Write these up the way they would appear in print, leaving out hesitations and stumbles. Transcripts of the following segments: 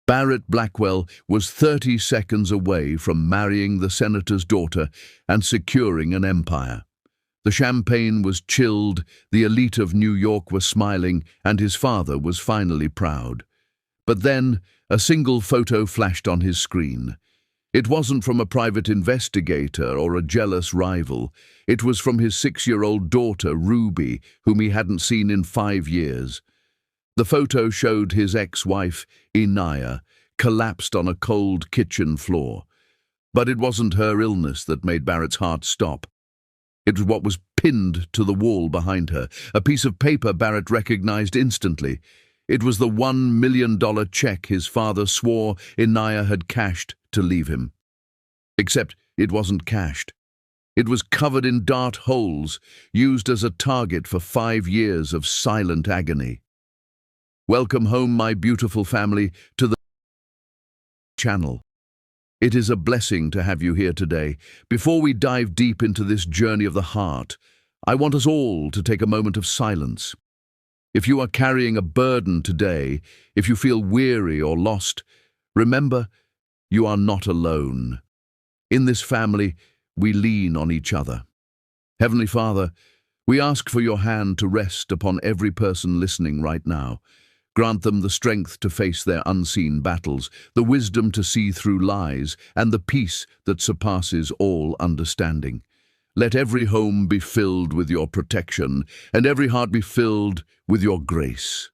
Barrett Blackwell was 30 seconds away from marrying the senator's daughter and securing an empire. The champagne was chilled, the elite of New York were smiling, and his father was finally proud. But then, a single photo flashed on his screen. It wasn't from a private investigator or a jealous rival. It was from his 6-year-old daughter, Ruby, whom he hadn't seen in 5 years. The photo showed his ex-wife, Inaya, collapsed on a cold kitchen floor. But it wasn't her illness that made Barrett's heart stop. It was what was pinned to the wall behind her, a piece of paper Barrett recognized instantly. It was the $1 million check his father swore Inaya had cashed to leave him. Except it wasn't cashed. It was covered in dart holes, used as a target for 5 years of silent agony. Welcome home, my beautiful family, to the channel. It is a blessing to have you here today. Before we dive deep into this journey of the heart, I want us all to take a moment of silence. If you are carrying a burden today, if you feel weary or lost, remember, you are not alone. In this family, we lean on each other. Heavenly Father, we ask for your hand to rest upon every person listening right now. Grant them the strength to face their unseen battles, the wisdom to see through lies, and the peace that surpasses all understanding. Let every home be filled with your protection, and every heart be filled with your grace.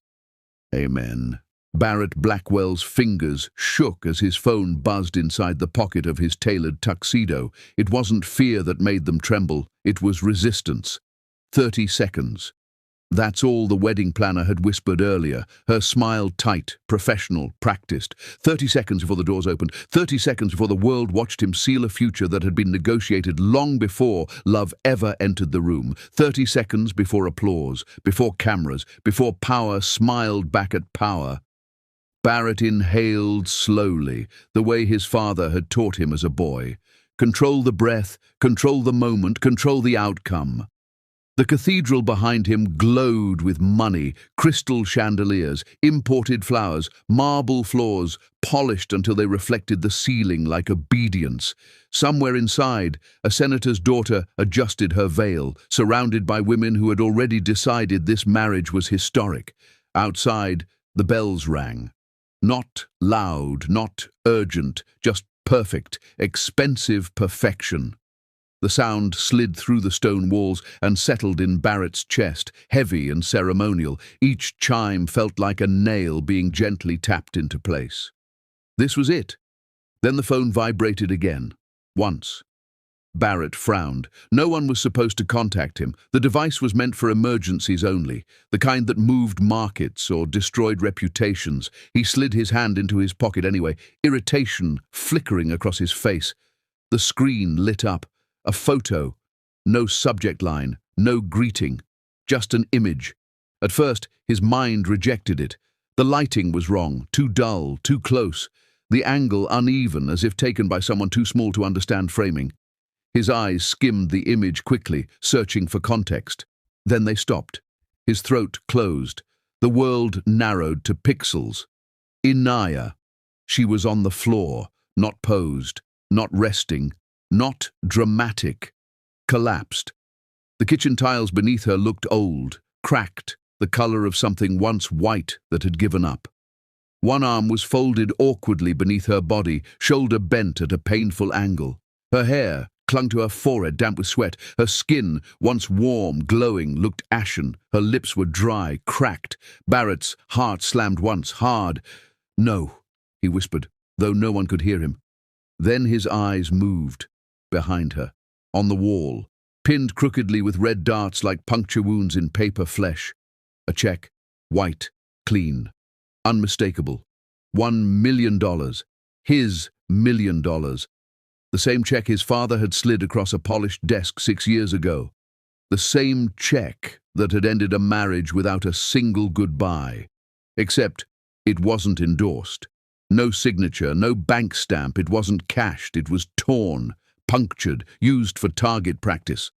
Amen. Barrett Blackwell's fingers shook as his phone buzzed inside the pocket of his tailored tuxedo. It wasn't fear that made them tremble, it was resistance. 30 seconds. That's all the wedding planner had whispered earlier, her smile tight, professional, practiced. 30 seconds before the doors opened, 30 seconds before the world watched him seal a future that had been negotiated long before love ever entered the room. 30 seconds before applause, before cameras, before power smiled back at power. Barrett inhaled slowly, the way his father had taught him as a boy. Control the breath, control the moment, control the outcome. The cathedral behind him glowed with money, crystal chandeliers, imported flowers, marble floors, polished until they reflected the ceiling like obedience. Somewhere inside, a senator's daughter adjusted her veil, surrounded by women who had already decided this marriage was historic. Outside, the bells rang. Not loud, not urgent, just perfect, expensive perfection. The sound slid through the stone walls and settled in Barrett's chest, heavy and ceremonial. Each chime felt like a nail being gently tapped into place. This was it. Then the phone vibrated again. Once. Barrett frowned. No one was supposed to contact him. The device was meant for emergencies only, the kind that moved markets or destroyed reputations. He slid his hand into his pocket anyway, irritation flickering across his face. The screen lit up. A photo. No subject line, no greeting. Just an image. At first, his mind rejected it. The lighting was wrong, too dull, too close. The angle uneven, as if taken by someone too small to understand framing. His eyes skimmed the image quickly, searching for context. Then they stopped. His throat closed. The world narrowed to pixels. Inaya. She was on the floor, not posed, not resting, not dramatic. Collapsed. The kitchen tiles beneath her looked old, cracked, the color of something once white that had given up. One arm was folded awkwardly beneath her body, shoulder bent at a painful angle. Her hair clung to her forehead, damp with sweat. Her skin, once warm, glowing, looked ashen. Her lips were dry, cracked. Barrett's heart slammed once, hard. "No," he whispered, though no one could hear him. Then his eyes moved. Behind her, on the wall, pinned crookedly with red darts like puncture wounds in paper flesh. A check, white, clean, unmistakable. $1 million. His $1 million. The same check his father had slid across a polished desk 6 years ago. The same check that had ended a marriage without a single goodbye. Except it wasn't endorsed. No signature, no bank stamp. It wasn't cashed. It was torn, punctured, used for target practice.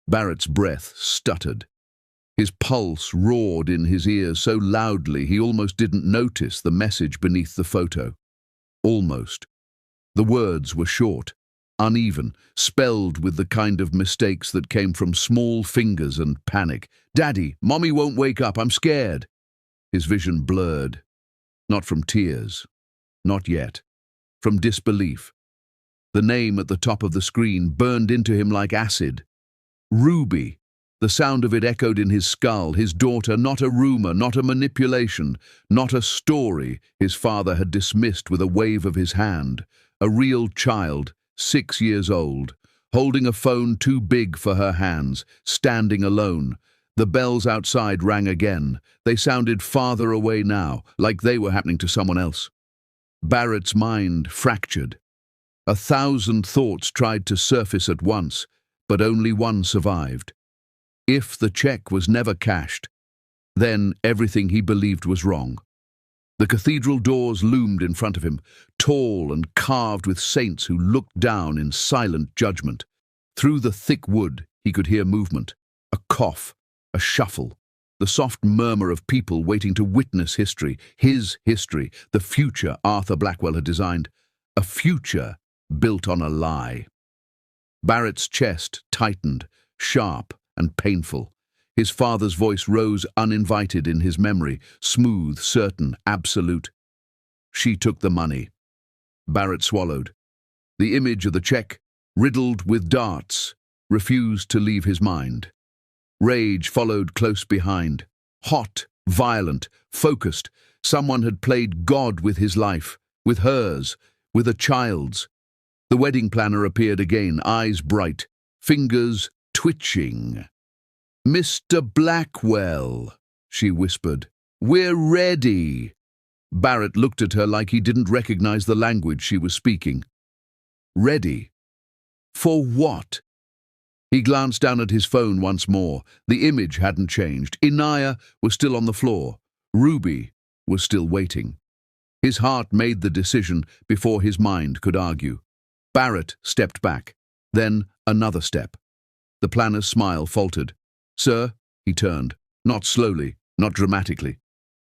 Barrett's breath stuttered. His pulse roared in his ears so loudly he almost didn't notice the message beneath the photo. Almost. The words were short, uneven, spelled with the kind of mistakes that came from small fingers and panic. "Daddy, Mommy won't wake up, I'm scared." His vision blurred. Not from tears. Not yet. From disbelief. The name at the top of the screen burned into him like acid. Ruby. The sound of it echoed in his skull. His daughter, not a rumor, not a manipulation, not a story his father had dismissed with a wave of his hand. A real child, 6 years old, holding a phone too big for her hands, standing alone. The bells outside rang again. They sounded farther away now, like they were happening to someone else. Barrett's mind fractured. 1,000 thoughts tried to surface at once, but only one survived. If the check was never cashed, then everything he believed was wrong. The cathedral doors loomed in front of him, tall and carved with saints who looked down in silent judgment. Through the thick wood, he could hear movement, a cough, a shuffle, the soft murmur of people waiting to witness history, his history, the future Arthur Blackwell had designed, a future built on a lie. Barrett's chest tightened, sharp and painful. His father's voice rose uninvited in his memory, smooth, certain, absolute. "She took the money." Barrett swallowed. The image of the check, riddled with darts, refused to leave his mind. Rage followed close behind. Hot, violent, focused. Someone had played God with his life, with hers, with a child's. The wedding planner appeared again, eyes bright, fingers twitching. "Mr. Blackwell," she whispered, "we're ready." Barrett looked at her like he didn't recognize the language she was speaking. Ready? For what? He glanced down at his phone once more. The image hadn't changed. Inaya was still on the floor. Ruby was still waiting. His heart made the decision before his mind could argue. Barrett stepped back. Then another step. The planner's smile faltered. "Sir," he turned, not slowly, not dramatically.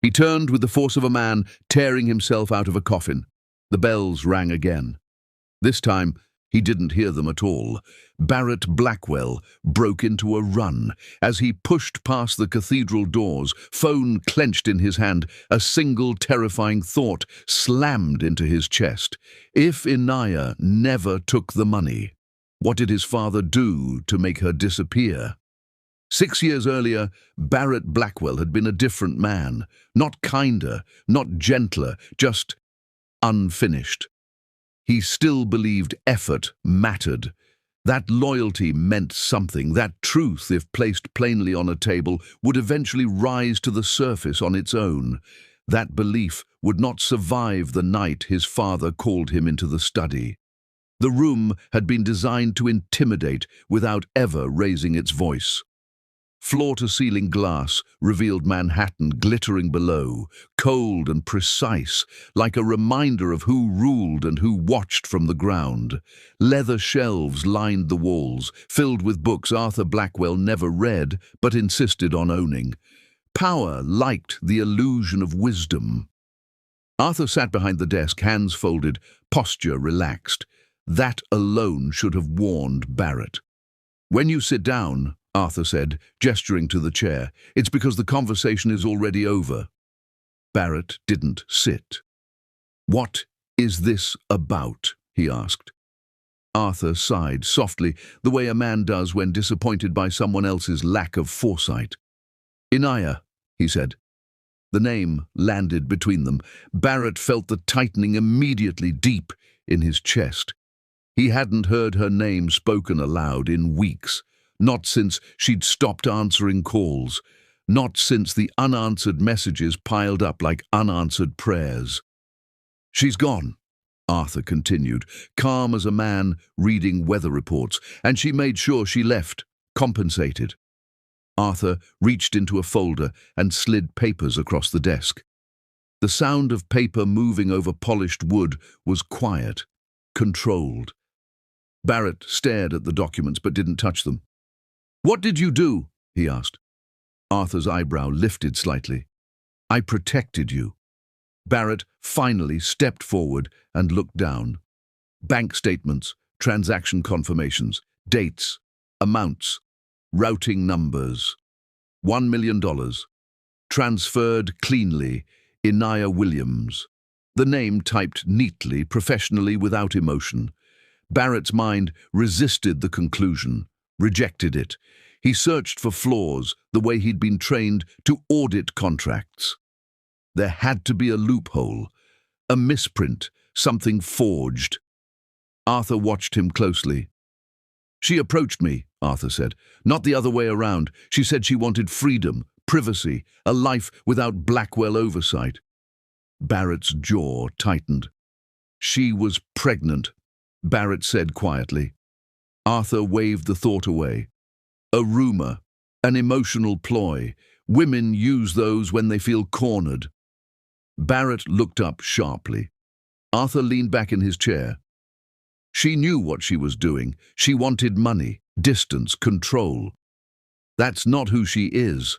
He turned with the force of a man tearing himself out of a coffin. The bells rang again. This time, he didn't hear them at all. Barrett Blackwell broke into a run. As he pushed past the cathedral doors, phone clenched in his hand, a single terrifying thought slammed into his chest. If Inaya never took the money, what did his father do to make her disappear? 6 years earlier, Barrett Blackwell had been a different man. Not kinder, not gentler, just unfinished. He still believed effort mattered. That loyalty meant something. That truth, if placed plainly on a table, would eventually rise to the surface on its own. That belief would not survive the night his father called him into the study. The room had been designed to intimidate without ever raising its voice. Floor-to-ceiling glass revealed Manhattan glittering below, cold and precise, like a reminder of who ruled and who watched from the ground. Leather shelves lined the walls, filled with books Arthur Blackwell never read but insisted on owning. Power liked the illusion of wisdom. Arthur sat behind the desk, hands folded, posture relaxed. That alone should have warned Barrett. "When you sit down," Arthur said, gesturing to the chair, "it's because the conversation is already over." Barrett didn't sit. "What is this about?" he asked. Arthur sighed softly, the way a man does when disappointed by someone else's lack of foresight. "Inaya," he said. The name landed between them. Barrett felt the tightening immediately deep in his chest. He hadn't heard her name spoken aloud in weeks, not since she'd stopped answering calls, not since the unanswered messages piled up like unanswered prayers. "She's gone," Arthur continued, calm as a man reading weather reports, "and she made sure she left, compensated." Arthur reached into a folder and slid papers across the desk. The sound of paper moving over polished wood was quiet, controlled. Barrett stared at the documents but didn't touch them. "What did you do?" he asked. Arthur's eyebrow lifted slightly. I protected you. Barrett finally stepped forward and looked down. Bank statements, transaction confirmations, dates, amounts, routing numbers. $1 million. Transferred cleanly, Inaya Williams. The name typed neatly, professionally, without emotion. Barrett's mind resisted the conclusion, rejected it. He searched for flaws, the way he'd been trained to audit contracts. There had to be a loophole, a misprint, something forged. Arthur watched him closely. She approached me, Arthur said, not the other way around. She said she wanted freedom, privacy, a life without Blackwell oversight. Barrett's jaw tightened. She was pregnant, Barrett said quietly. Arthur waved the thought away. A rumor, an emotional ploy. Women use those when they feel cornered. Barrett looked up sharply. Arthur leaned back in his chair. She knew what she was doing. She wanted money, distance, control. That's not who she is.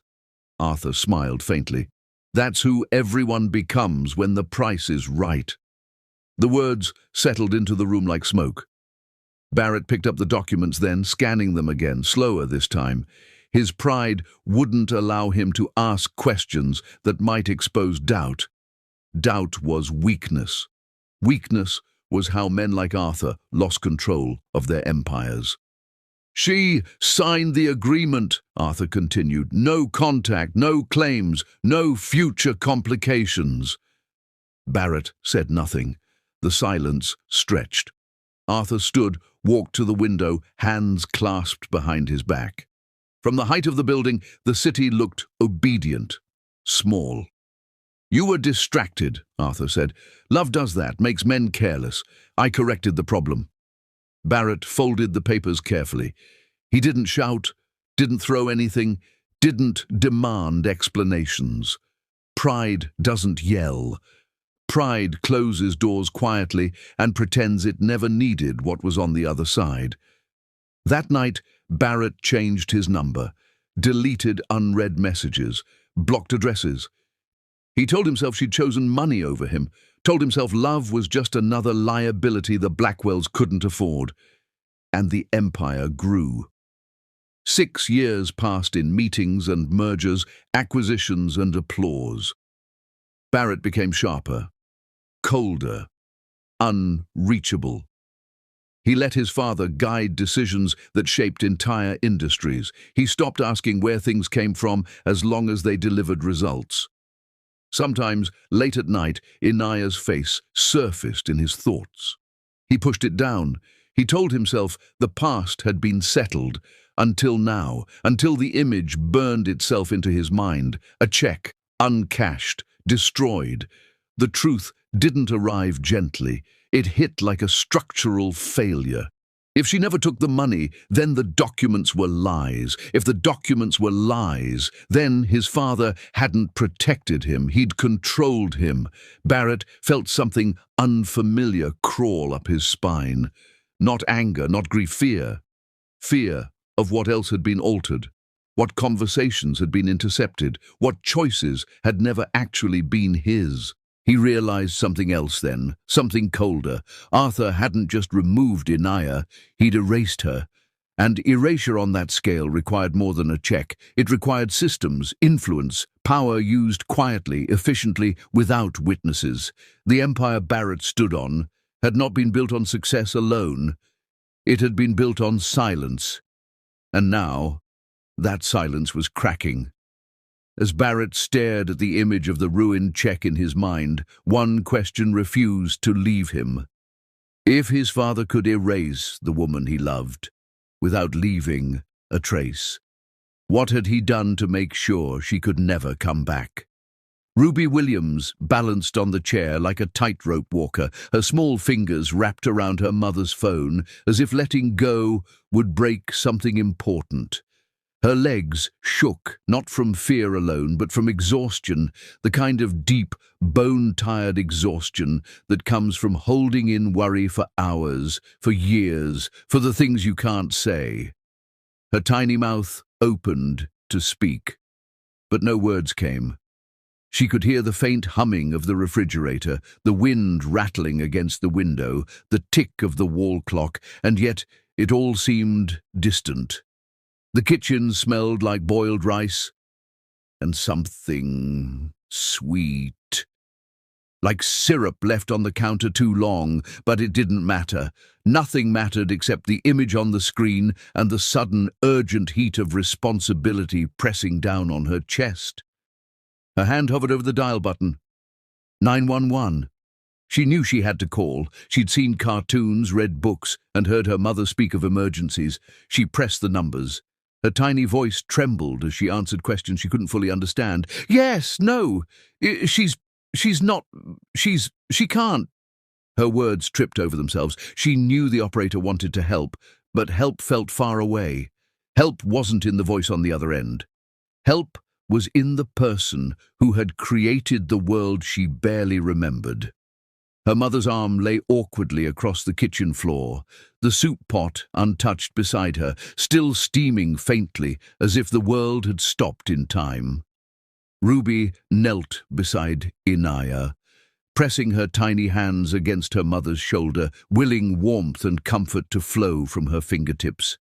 Arthur smiled faintly. That's who everyone becomes when the price is right. The words settled into the room like smoke. Barrett picked up the documents then, scanning them again, slower this time. His pride wouldn't allow him to ask questions that might expose doubt. Doubt was weakness. Weakness was how men like Arthur lost control of their empires. She signed the agreement, Arthur continued. No contact, no claims, no future complications. Barrett said nothing. The silence stretched. Arthur stood, walked to the window, hands clasped behind his back. From the height of the building, the city looked obedient, small. You were distracted, Arthur said. Love does that, makes men careless. I corrected the problem. Barrett folded the papers carefully. He didn't shout, didn't throw anything, didn't demand explanations. Pride doesn't yell. Pride closes doors quietly and pretends it never needed what was on the other side. That night, Barrett changed his number, deleted unread messages, blocked addresses. He told himself she'd chosen money over him, told himself love was just another liability the Blackwells couldn't afford. And the empire grew. 6 years passed in meetings and mergers, acquisitions and applause. Barrett became sharper, colder, unreachable. He let his father guide decisions that shaped entire industries. He stopped asking where things came from as long as they delivered results. Sometimes, late at night, Inaya's face surfaced in his thoughts. He pushed it down. He told himself the past had been settled, until now, until the image burned itself into his mind, a check, uncashed, destroyed. The truth didn't arrive gently. It hit like a structural failure. If she never took the money, then the documents were lies. If the documents were lies, then his father hadn't protected him. He'd controlled him. Barrett felt something unfamiliar crawl up his spine. Not anger, not grief, fear. Fear of what else had been altered, what conversations had been intercepted, what choices had never actually been his. He realized something else then, something colder. Arthur hadn't just removed Inaya, he'd erased her. And erasure on that scale required more than a check. It required systems, influence, power used quietly, efficiently, without witnesses. The empire Barrett stood on had not been built on success alone. It had been built on silence. And now, that silence was cracking. As Barrett stared at the image of the ruined check in his mind, one question refused to leave him. If his father could erase the woman he loved, without leaving a trace, what had he done to make sure she could never come back? Ruby Williams balanced on the chair like a tightrope walker, her small fingers wrapped around her mother's phone, as if letting go would break something important. Her legs shook, not from fear alone, but from exhaustion, the kind of deep, bone-tired exhaustion that comes from holding in worry for hours, for years, for the things you can't say. Her tiny mouth opened to speak. but no words came. She could hear the faint humming of the refrigerator, the wind rattling against the window, the tick of the wall clock, and yet it all seemed distant. The kitchen smelled like boiled rice and something sweet. Like syrup left on the counter too long, but it didn't matter. Nothing mattered except the image on the screen and the sudden, urgent heat of responsibility pressing down on her chest. Her hand hovered over the dial button. 911. She knew she had to call. She'd seen cartoons, read books, and heard her mother speak of emergencies. She pressed the numbers. Her tiny voice trembled as she answered questions she couldn't fully understand. Yes, no, she can't. Her words tripped over themselves. She knew the operator wanted to help, but help felt far away. Help wasn't in the voice on the other end. Help was in the person who had created the world she barely remembered. Her mother's arm lay awkwardly across the kitchen floor, the soup pot untouched beside her, still steaming faintly as if the world had stopped in time. Ruby knelt beside Inaya, pressing her tiny hands against her mother's shoulder, willing warmth and comfort to flow from her fingertips.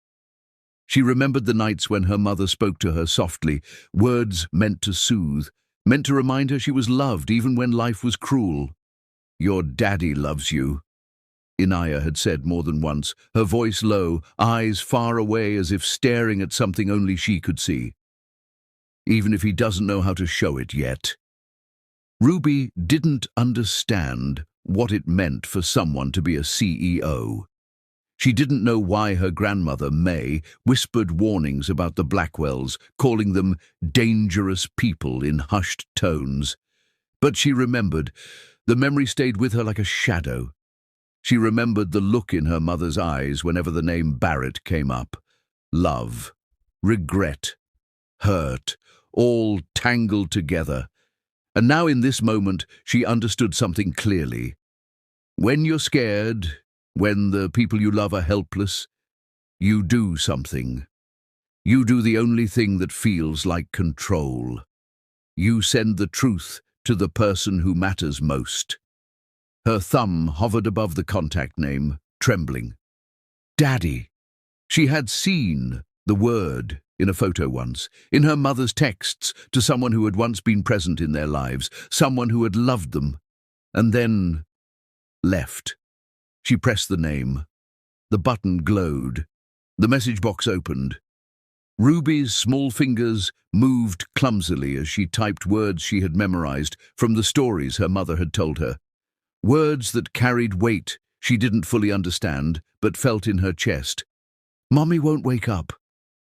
She remembered the nights when her mother spoke to her softly, words meant to soothe, meant to remind her she was loved even when life was cruel. "Your daddy loves you," Inaya had said more than once, her voice low, eyes far away as if staring at something only she could see. Even if he doesn't know how to show it yet. Ruby didn't understand what it meant for someone to be a CEO. She didn't know why her grandmother, May, whispered warnings about the Blackwells, calling them dangerous people in hushed tones. But she remembered. The memory stayed with her like a shadow. She remembered the look in her mother's eyes whenever the name Barrett came up. Love, regret, hurt, all tangled together. And now in this moment, she understood something clearly. When you're scared, when the people you love are helpless, you do something. You do the only thing that feels like control. You send the truth to the person who matters most. Her thumb hovered above the contact name, trembling. Daddy. She had seen the word in a photo once, in her mother's texts to someone who had once been present in their lives, someone who had loved them, and then left. She pressed the name. The button glowed. The message box opened. Ruby's small fingers moved clumsily as she typed words she had memorized from the stories her mother had told her. Words that carried weight she didn't fully understand, but felt in her chest. Mommy won't wake up.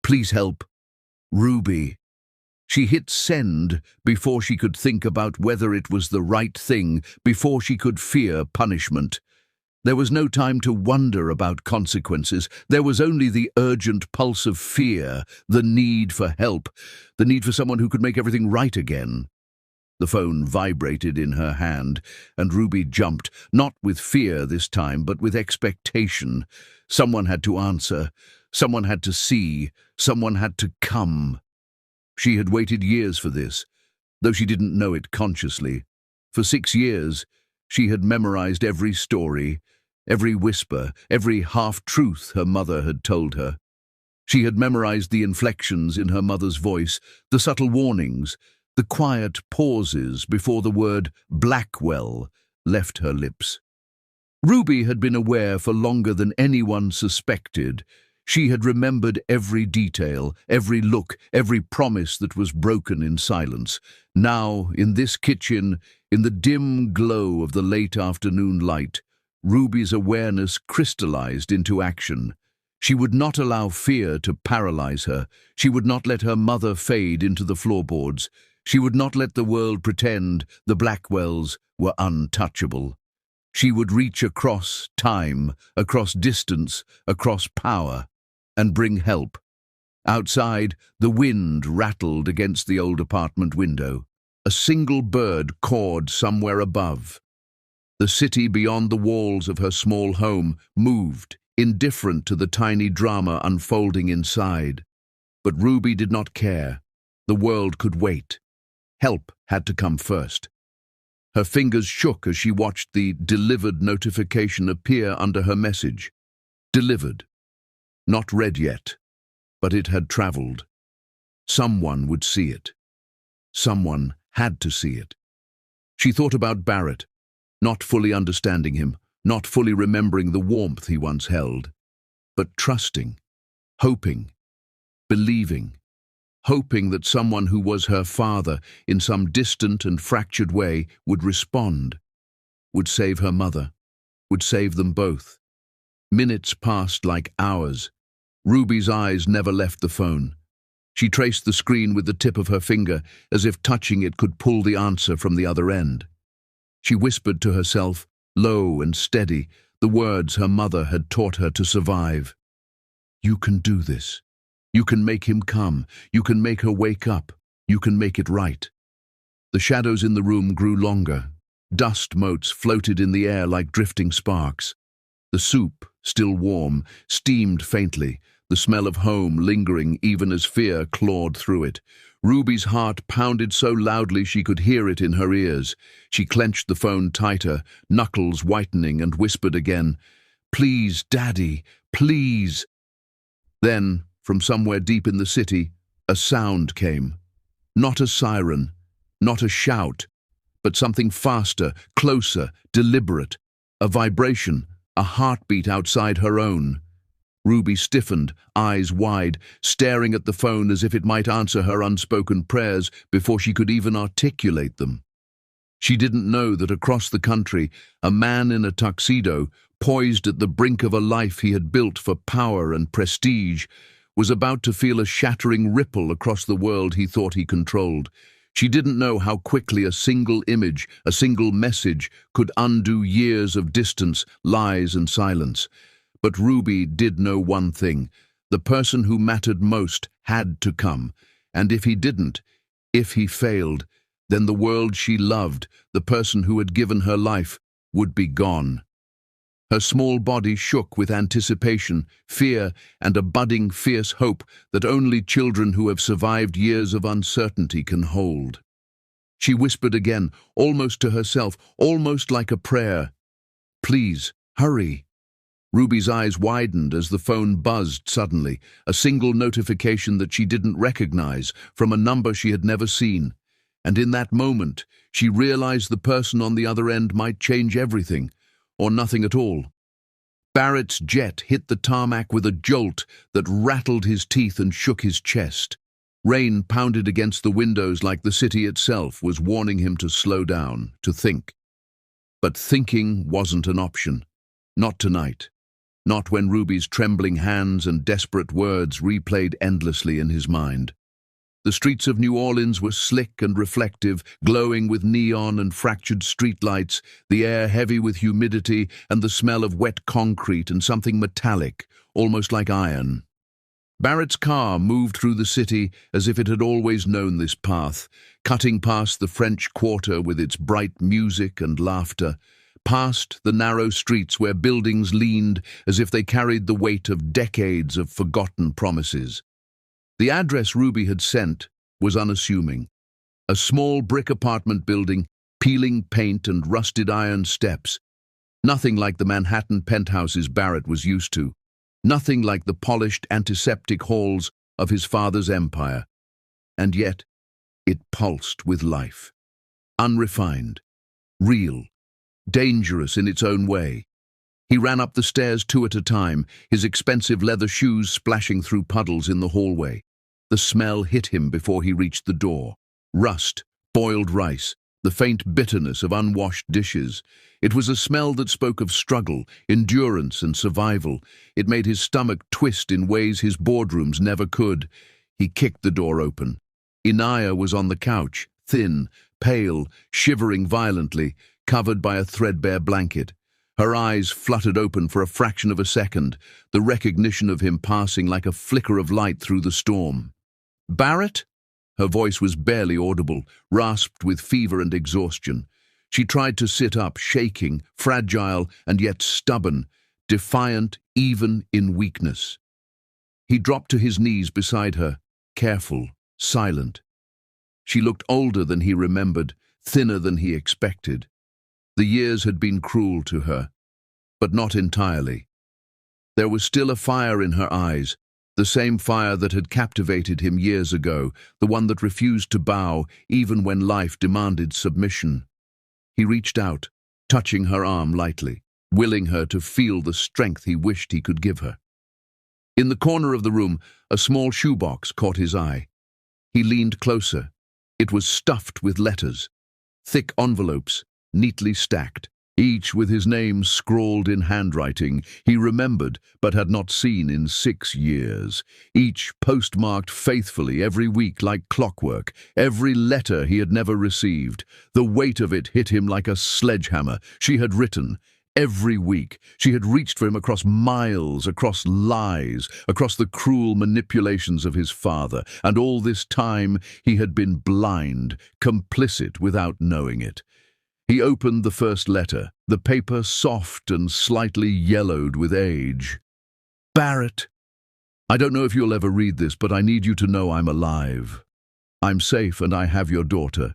Please help. Ruby. She hit send before she could think about whether it was the right thing, before she could fear punishment. There was no time to wonder about consequences. There was only the urgent pulse of fear, the need for help, the need for someone who could make everything right again. The phone vibrated in her hand, and Ruby jumped, not with fear this time, but with expectation. Someone had to answer. Someone had to see. Someone had to come. She had waited years for this, though she didn't know it consciously. For 6 years, she had memorized every story, every whisper, every half-truth her mother had told her. She had memorized the inflections in her mother's voice, the subtle warnings, the quiet pauses before the word Blackwell left her lips. Ruby had been aware for longer than anyone suspected. She had remembered every detail, every look, every promise that was broken in silence. Now, in this kitchen, in the dim glow of the late afternoon light, Ruby's awareness crystallized into action. She would not allow fear to paralyze her. She would not let her mother fade into the floorboards. She would not let the world pretend the Blackwells were untouchable. She would reach across time, across distance, across power, and bring help. Outside, the wind rattled against the old apartment window. A single bird cawed somewhere above. The city beyond the walls of her small home moved, indifferent to the tiny drama unfolding inside. But Ruby did not care. The world could wait. Help had to come first. Her fingers shook as she watched the delivered notification appear under her message. Delivered. Not read yet, but it had traveled. Someone would see it. Someone had to see it. She thought about Barrett, not fully understanding him, not fully remembering the warmth he once held, but trusting, hoping, believing, hoping that someone who was her father in some distant and fractured way would respond, would save her mother, would save them both. Minutes passed like hours. Ruby's eyes never left the phone. She traced the screen with the tip of her finger, as if touching it could pull the answer from the other end. She whispered to herself, low and steady, the words her mother had taught her to survive. You can do this. You can make him come. You can make her wake up. You can make it right. The shadows in the room grew longer. Dust motes floated in the air like drifting sparks. The soup, still warm, steamed faintly, the smell of home lingering even as fear clawed through it. Ruby's heart pounded so loudly she could hear it in her ears. She clenched the phone tighter, knuckles whitening, and whispered again, "Please, Daddy, please." Then, from somewhere deep in the city, a sound came. Not a siren, not a shout, but something faster, closer, deliberate. A vibration, a heartbeat outside her own. Ruby stiffened, eyes wide, staring at the phone as if it might answer her unspoken prayers before she could even articulate them. She didn't know that across the country, a man in a tuxedo, poised at the brink of a life he had built for power and prestige, was about to feel a shattering ripple across the world he thought he controlled. She didn't know how quickly a single image, a single message, could undo years of distance, lies and silence. But Ruby did know one thing. The person who mattered most had to come. And if he didn't, if he failed, then the world she loved, the person who had given her life, would be gone. Her small body shook with anticipation, fear, and a budding, fierce hope that only children who have survived years of uncertainty can hold. She whispered again, almost to herself, almost like a prayer, "Please, hurry." Ruby's eyes widened as the phone buzzed suddenly, a single notification that she didn't recognize, from a number she had never seen. And in that moment, she realized the person on the other end might change everything, or nothing at all. Barrett's jet hit the tarmac with a jolt that rattled his teeth and shook his chest. Rain pounded against the windows like the city itself was warning him to slow down, to think. But thinking wasn't an option. Not tonight. Not when Ruby's trembling hands and desperate words replayed endlessly in his mind. The streets of New Orleans were slick and reflective, glowing with neon and fractured streetlights, the air heavy with humidity and the smell of wet concrete and something metallic, almost like iron. Barrett's car moved through the city as if it had always known this path, cutting past the French Quarter with its bright music and laughter, past the narrow streets where buildings leaned as if they carried the weight of decades of forgotten promises. The address Ruby had sent was unassuming. A small brick apartment building, peeling paint and rusted iron steps. Nothing like the Manhattan penthouses Barrett was used to. Nothing like the polished antiseptic halls of his father's empire. And yet, it pulsed with life. Unrefined, real, dangerous in its own way. He ran up the stairs two at a time, his expensive leather shoes splashing through puddles in the hallway. The smell hit him before he reached the door. Rust, boiled rice, the faint bitterness of unwashed dishes. It was a smell that spoke of struggle, endurance, and survival. It made his stomach twist in ways his boardrooms never could. He kicked the door open. Inaya was on the couch, thin, pale, shivering violently, covered by a threadbare blanket. Her eyes fluttered open for a fraction of a second, the recognition of him passing like a flicker of light through the storm. "Barrett?" Her voice was barely audible, rasped with fever and exhaustion. She tried to sit up, shaking, fragile and yet stubborn, defiant even in weakness. He dropped to his knees beside her, careful, silent. She looked older than he remembered, thinner than he expected. The years had been cruel to her, but not entirely. There was still a fire in her eyes, the same fire that had captivated him years ago, the one that refused to bow even when life demanded submission. He reached out, touching her arm lightly, willing her to feel the strength he wished he could give her. In the corner of the room, a small shoebox caught his eye. He leaned closer. It was stuffed with letters, thick envelopes, neatly stacked, each with his name scrawled in handwriting he remembered but had not seen in 6 years, each postmarked faithfully every week like clockwork, every letter he had never received. The weight of it hit him like a sledgehammer. She had written. Every week, she had reached for him across miles, across lies, across the cruel manipulations of his father, and all this time he had been blind, complicit without knowing it. He opened the first letter, the paper soft and slightly yellowed with age. Barrett, I don't know if you'll ever read this, but I need you to know I'm alive. I'm safe and I have your daughter.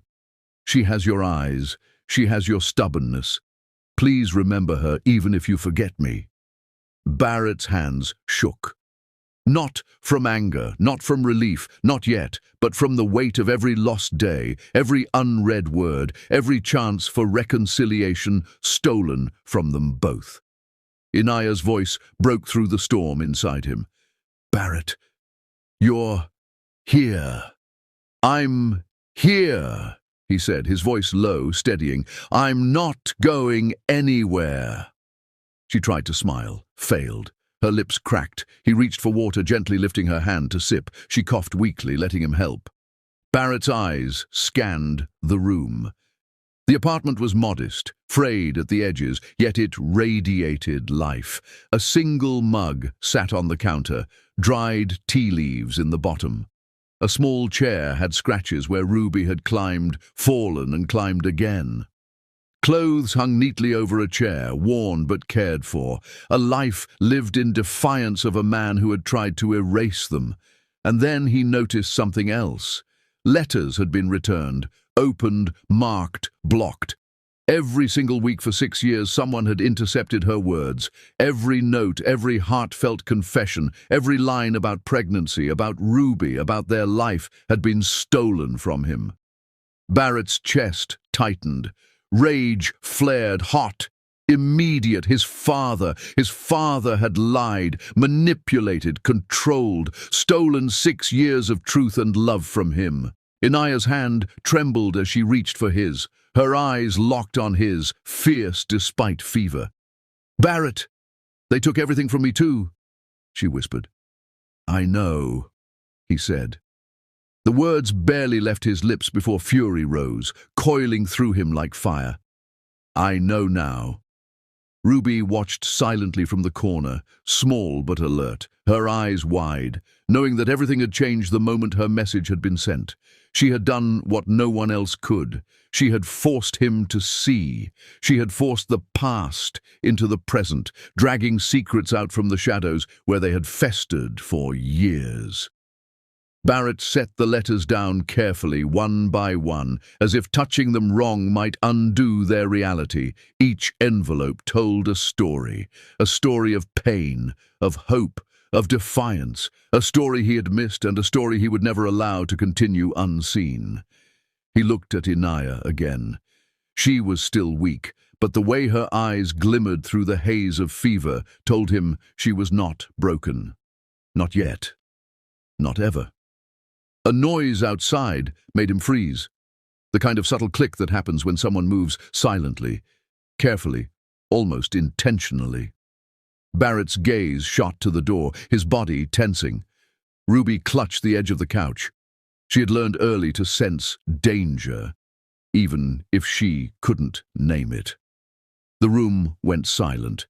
She has your eyes. She has your stubbornness. Please remember her even if you forget me. Barrett's hands shook. Not from anger, not from relief, not yet, but from the weight of every lost day, every unread word, every chance for reconciliation stolen from them both. Inaya's voice broke through the storm inside him. Barrett, you're here. I'm here, he said, his voice low, steadying. I'm not going anywhere. She tried to smile, failed. Her lips cracked. He reached for water, gently lifting her hand to sip. She coughed weakly, letting him help. Barrett's eyes scanned the room. The apartment was modest, frayed at the edges, yet it radiated life. A single mug sat on the counter, dried tea leaves in the bottom. A small chair had scratches where Ruby had climbed, fallen and climbed again. Clothes hung neatly over a chair, worn but cared for. A life lived in defiance of a man who had tried to erase them. And then he noticed something else. Letters had been returned, opened, marked, blocked. Every single week for 6 years, someone had intercepted her words. Every note, every heartfelt confession, every line about pregnancy, about Ruby, about their life had been stolen from him. Barrett's chest tightened. Rage flared hot, immediate. His father had lied, manipulated, controlled, stolen 6 years of truth and love from him. Inaya's hand trembled as she reached for his, her eyes locked on his, fierce despite fever. Barrett, they took everything from me too, she whispered. I know, he said. The words barely left his lips before fury rose, coiling through him like fire. I know now. Ruby watched silently from the corner, small but alert, her eyes wide, knowing that everything had changed the moment her message had been sent. She had done what no one else could. She had forced him to see. She had forced the past into the present, dragging secrets out from the shadows where they had festered for years. Barrett set the letters down carefully, one by one, as if touching them wrong might undo their reality. Each envelope told a story of pain, of hope, of defiance, a story he had missed and a story he would never allow to continue unseen. He looked at Inaya again. She was still weak, but the way her eyes glimmered through the haze of fever told him she was not broken. Not yet. Not ever. A noise outside made him freeze. The kind of subtle click that happens when someone moves silently, carefully, almost intentionally. Barrett's gaze shot to the door, his body tensing. Ruby clutched the edge of the couch. She had learned early to sense danger, even if she couldn't name it. The room went silent.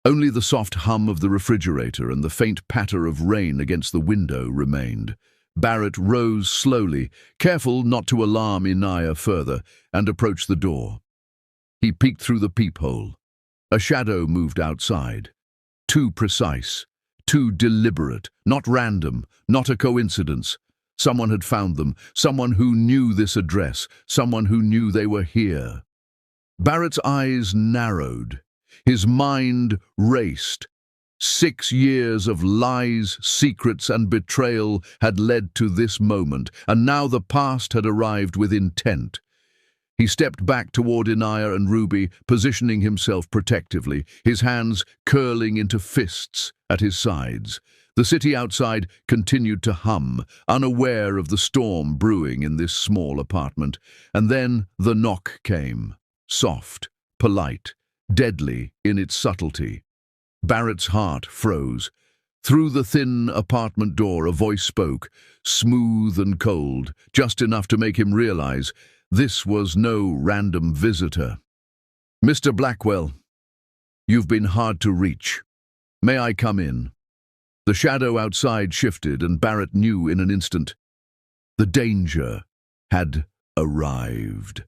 Only the soft hum of the refrigerator and the faint patter of rain against the window remained. Barrett rose slowly, careful not to alarm Inaya further, and approached the door. He peeked through the peephole. A shadow moved outside. Too precise, too deliberate, not random, not a coincidence. Someone had found them, someone who knew this address, someone who knew they were here. Barrett's eyes narrowed. His mind raced. 6 years of lies, secrets, and betrayal had led to this moment, and now the past had arrived with intent. He stepped back toward Inaya and Ruby, positioning himself protectively, his hands curling into fists at his sides. The city outside continued to hum, unaware of the storm brewing in this small apartment. And then the knock came, soft, polite, deadly in its subtlety. Barrett's heart froze. Through the thin apartment door, a voice spoke, smooth and cold, just enough to make him realize this was no random visitor. "Mr. Blackwell, you've been hard to reach. May I come in?" The shadow outside shifted, and Barrett knew in an instant. The danger had arrived.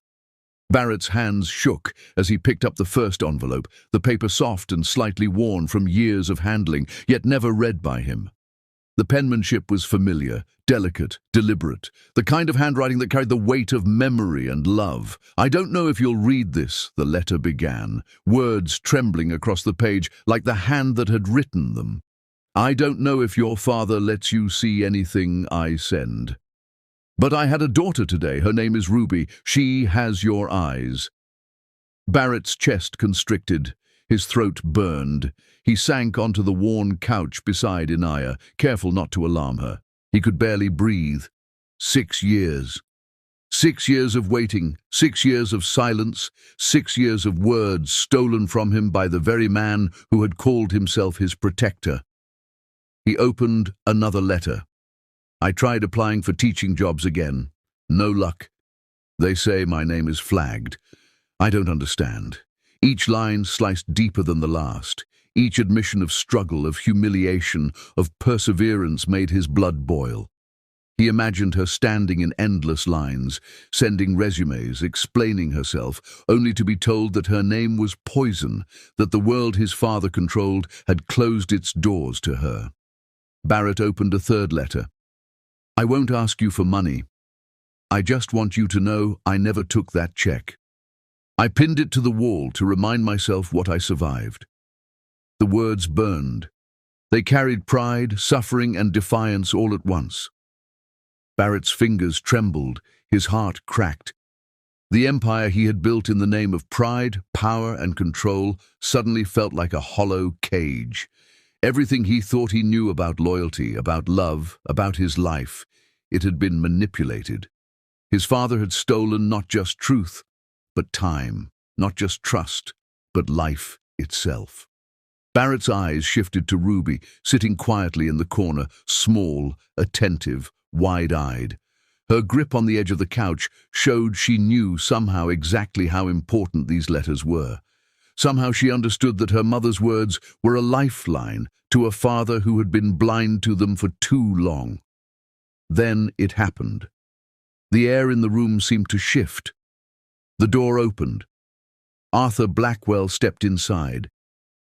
Barrett's hands shook as he picked up the first envelope, the paper soft and slightly worn from years of handling, yet never read by him. The penmanship was familiar, delicate, deliberate, the kind of handwriting that carried the weight of memory and love. "I don't know if you'll read this," the letter began, words trembling across the page like the hand that had written them. "I don't know if your father lets you see anything I send. But I had a daughter today. Her name is Ruby. She has your eyes." Barrett's chest constricted. His throat burned. He sank onto the worn couch beside Inaya, careful not to alarm her. He could barely breathe. 6 years. 6 years of waiting, 6 years of silence, 6 years of words stolen from him by the very man who had called himself his protector. He opened another letter. "I tried applying for teaching jobs again. No luck. They say my name is flagged. I don't understand." Each line sliced deeper than the last. Each admission of struggle, of humiliation, of perseverance made his blood boil. He imagined her standing in endless lines, sending resumes, explaining herself, only to be told that her name was poison, that the world his father controlled had closed its doors to her. Barrett opened a third letter. "I won't ask you for money. I just want you to know I never took that check. I pinned it to the wall to remind myself what I survived." The words burned. They carried pride, suffering, and defiance all at once. Barrett's fingers trembled, his heart cracked. The empire he had built in the name of pride, power, and control suddenly felt like a hollow cage. Everything he thought he knew about loyalty, about love, about his life, it had been manipulated. His father had stolen not just truth, but time, not just trust, but life itself. Barrett's eyes shifted to Ruby, sitting quietly in the corner, small, attentive, wide-eyed. Her grip on the edge of the couch showed she knew somehow exactly how important these letters were. Somehow she understood that her mother's words were a lifeline to a father who had been blind to them for too long. Then it happened. The air in the room seemed to shift. The door opened. Arthur Blackwell stepped inside,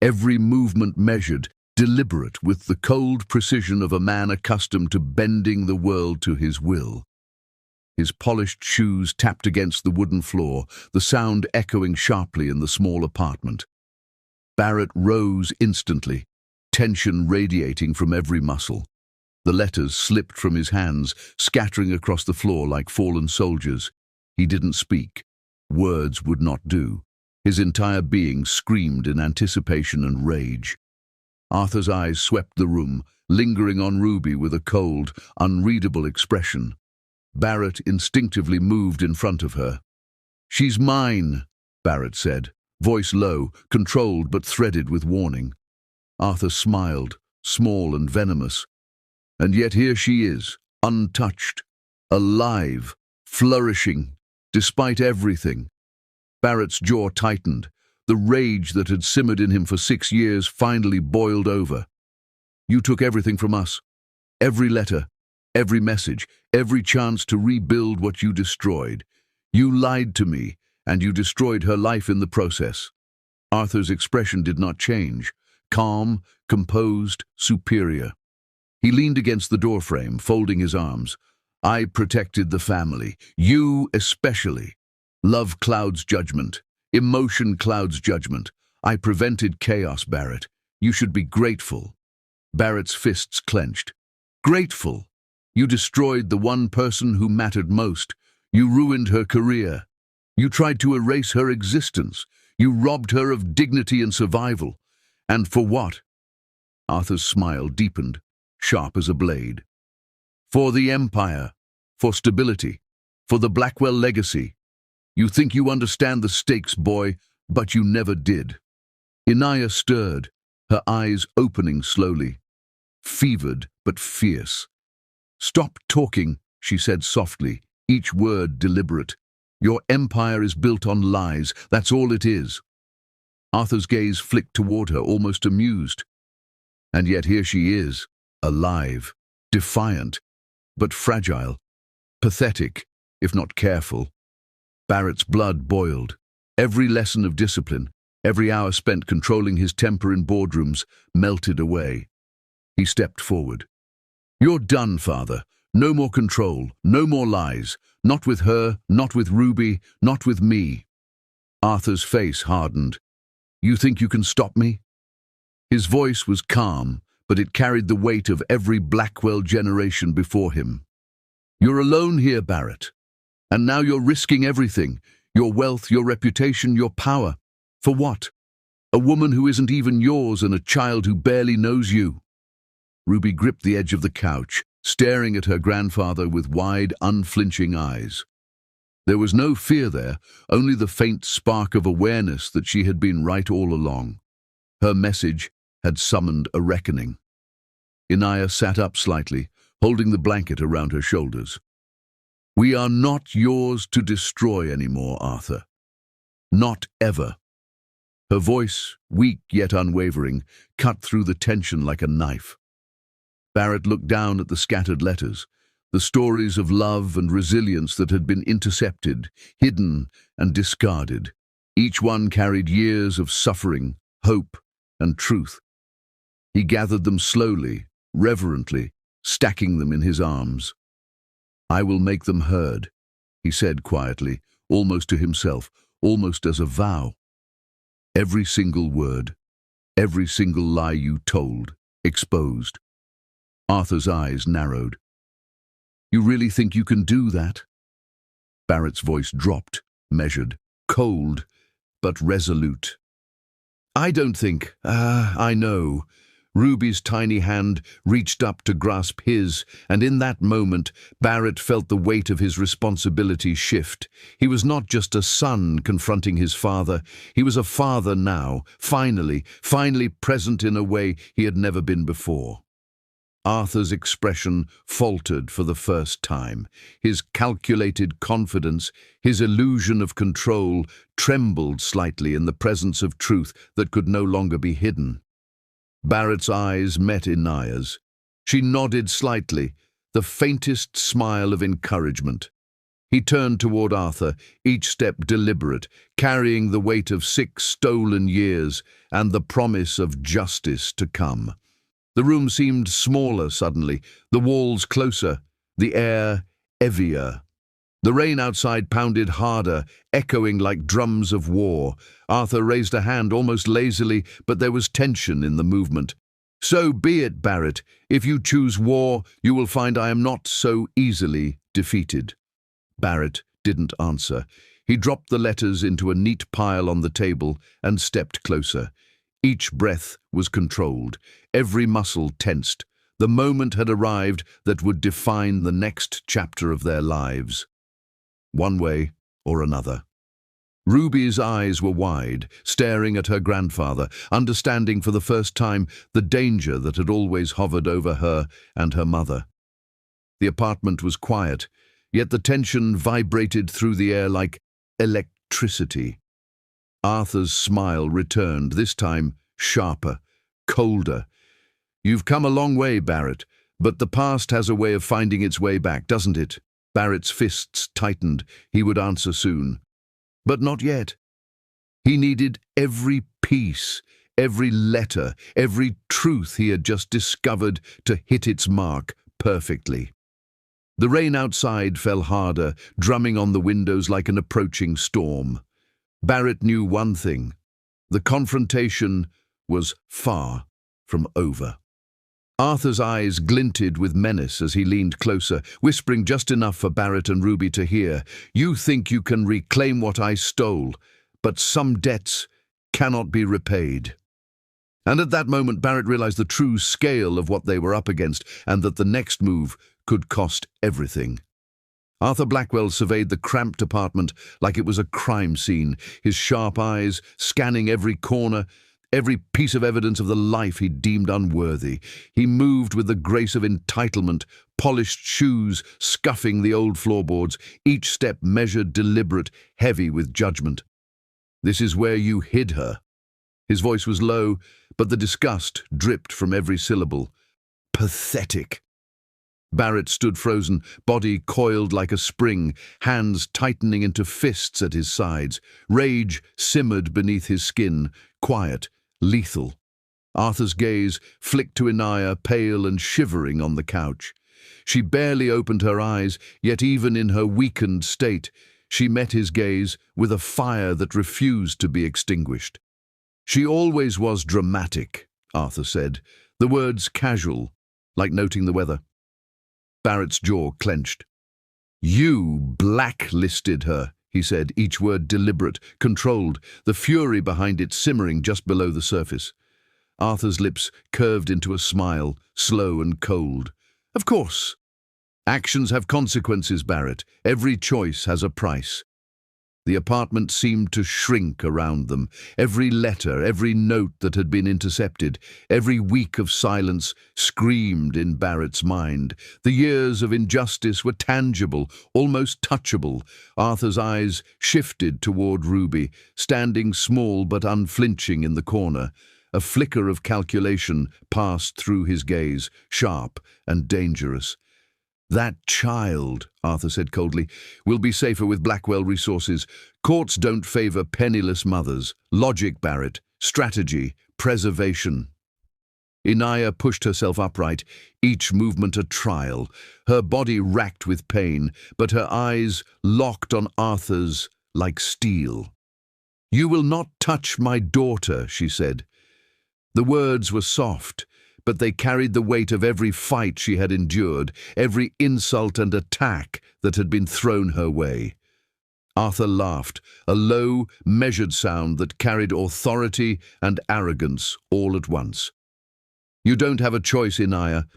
every movement measured, deliberate, with the cold precision of a man accustomed to bending the world to his will. His polished shoes tapped against the wooden floor, the sound echoing sharply in the small apartment. Barrett rose instantly, tension radiating from every muscle. The letters slipped from his hands, scattering across the floor like fallen soldiers. He didn't speak. Words would not do. His entire being screamed in anticipation and rage. Arthur's eyes swept the room, lingering on Ruby with a cold, unreadable expression. Barrett instinctively moved in front of her. "She's mine," Barrett said, voice low, controlled but threaded with warning. Arthur smiled, small and venomous. "And yet here she is, untouched, alive, flourishing, despite everything." Barrett's jaw tightened. The rage that had simmered in him for 6 years finally boiled over. "You took everything from us. Every letter, every message, every chance to rebuild what you destroyed. You lied to me, and you destroyed her life in the process." Arthur's expression did not change. Calm, composed, superior. He leaned against the doorframe, folding his arms. I protected the family. You especially. Love clouds judgment. Emotion clouds judgment. I prevented chaos, Barrett. You should be grateful. Barrett's fists clenched. Grateful? You destroyed the one person who mattered most. You ruined her career. You tried to erase her existence. You robbed her of dignity and survival. And for what? Arthur's smile deepened, sharp as a blade. For the Empire. For stability. For the Blackwell legacy. You think you understand the stakes, boy, but you never did. Inaya stirred, her eyes opening slowly. Fevered but fierce. Stop talking, she said softly, each word deliberate. Your empire is built on lies, that's all it is. Arthur's gaze flicked toward her, almost amused. And yet here she is, alive, defiant, but fragile, pathetic, if not careful. Barrett's blood boiled. Every lesson of discipline, every hour spent controlling his temper in boardrooms, melted away. He stepped forward. You're done, Father. No more control, no more lies. Not with her, not with Ruby, not with me. Arthur's face hardened. You think you can stop me? His voice was calm, but it carried the weight of every Blackwell generation before him. You're alone here, Barrett. And now you're risking everything. Your wealth, your reputation, your power. For what? A woman who isn't even yours and a child who barely knows you. Ruby gripped the edge of the couch, staring at her grandfather with wide, unflinching eyes. There was no fear there, only the faint spark of awareness that she had been right all along. Her message had summoned a reckoning. Inaya sat up slightly, holding the blanket around her shoulders. We are not yours to destroy anymore, Arthur. Not ever. Her voice, weak yet unwavering, cut through the tension like a knife. Barrett looked down at the scattered letters, the stories of love and resilience that had been intercepted, hidden, and discarded. Each one carried years of suffering, hope, and truth. He gathered them slowly, reverently, stacking them in his arms. I will make them heard, he said quietly, almost to himself, almost as a vow. Every single word, every single lie you told, exposed. Arthur's eyes narrowed. You really think you can do that? Barrett's voice dropped, measured, cold, but resolute. I don't think. I know. Ruby's tiny hand reached up to grasp his, and in that moment, Barrett felt the weight of his responsibility shift. He was not just a son confronting his father. He was a father now, finally present in a way he had never been before. Arthur's expression faltered for the first time. His calculated confidence, his illusion of control, trembled slightly in the presence of truth that could no longer be hidden. Barrett's eyes met Inaya's. She nodded slightly, the faintest smile of encouragement. He turned toward Arthur, each step deliberate, carrying the weight of 6 stolen years and the promise of justice to come. The room seemed smaller suddenly, the walls closer, the air heavier. The rain outside pounded harder, echoing like drums of war. Arthur raised a hand almost lazily, but there was tension in the movement. So be it, Barrett. If you choose war, you will find I am not so easily defeated. Barrett didn't answer. He dropped the letters into a neat pile on the table and stepped closer. Each breath was controlled, every muscle tensed. The moment had arrived that would define the next chapter of their lives. One way or another. Ruby's eyes were wide, staring at her grandfather, understanding for the first time the danger that had always hovered over her and her mother. The apartment was quiet, yet the tension vibrated through the air like electricity. Arthur's smile returned, this time sharper, colder. You've come a long way, Barrett, but the past has a way of finding its way back, doesn't it? Barrett's fists tightened. He would answer soon. But not yet. He needed every piece, every letter, every truth he had just discovered to hit its mark perfectly. The rain outside fell harder, drumming on the windows like an approaching storm. Barrett knew one thing: the confrontation was far from over. Arthur's eyes glinted with menace as he leaned closer, whispering just enough for Barrett and Ruby to hear. "You think you can reclaim what I stole, but some debts cannot be repaid." And at that moment, Barrett realized the true scale of what they were up against, and that the next move could cost everything. Arthur Blackwell surveyed the cramped apartment like it was a crime scene, his sharp eyes scanning every corner, every piece of evidence of the life he deemed unworthy. He moved with the grace of entitlement, polished shoes scuffing the old floorboards, each step measured, deliberate, heavy with judgment. "This is where you hid her." His voice was low, but the disgust dripped from every syllable. "Pathetic." Barrett stood frozen, body coiled like a spring, hands tightening into fists at his sides. Rage simmered beneath his skin, quiet, lethal. Arthur's gaze flicked to Inaya, pale and shivering on the couch. She barely opened her eyes, yet even in her weakened state, she met his gaze with a fire that refused to be extinguished. "She always was dramatic," Arthur said, the words casual, like noting the weather. Barrett's jaw clenched. "You blacklisted her," he said, each word deliberate, controlled, the fury behind it simmering just below the surface. Arthur's lips curved into a smile, slow and cold. "Of course. Actions have consequences, Barrett. Every choice has a price." The apartment seemed to shrink around them. Every letter, every note that had been intercepted, every week of silence screamed in Barrett's mind. The years of injustice were tangible, almost touchable. Arthur's eyes shifted toward Ruby, standing small but unflinching in the corner. A flicker of calculation passed through his gaze, sharp and dangerous. "That child," Arthur said coldly, "will be safer with Blackwell resources. Courts don't favor penniless mothers. Logic, Barrett. Strategy. Preservation." Inaya pushed herself upright, each movement a trial, her body racked with pain, but her eyes locked on Arthur's like steel. "You will not touch my daughter," she said. The words were soft, but they carried the weight of every fight she had endured, every insult and attack that had been thrown her way. Arthur laughed, a low, measured sound that carried authority and arrogance all at once. "You don't have a choice, Inaya.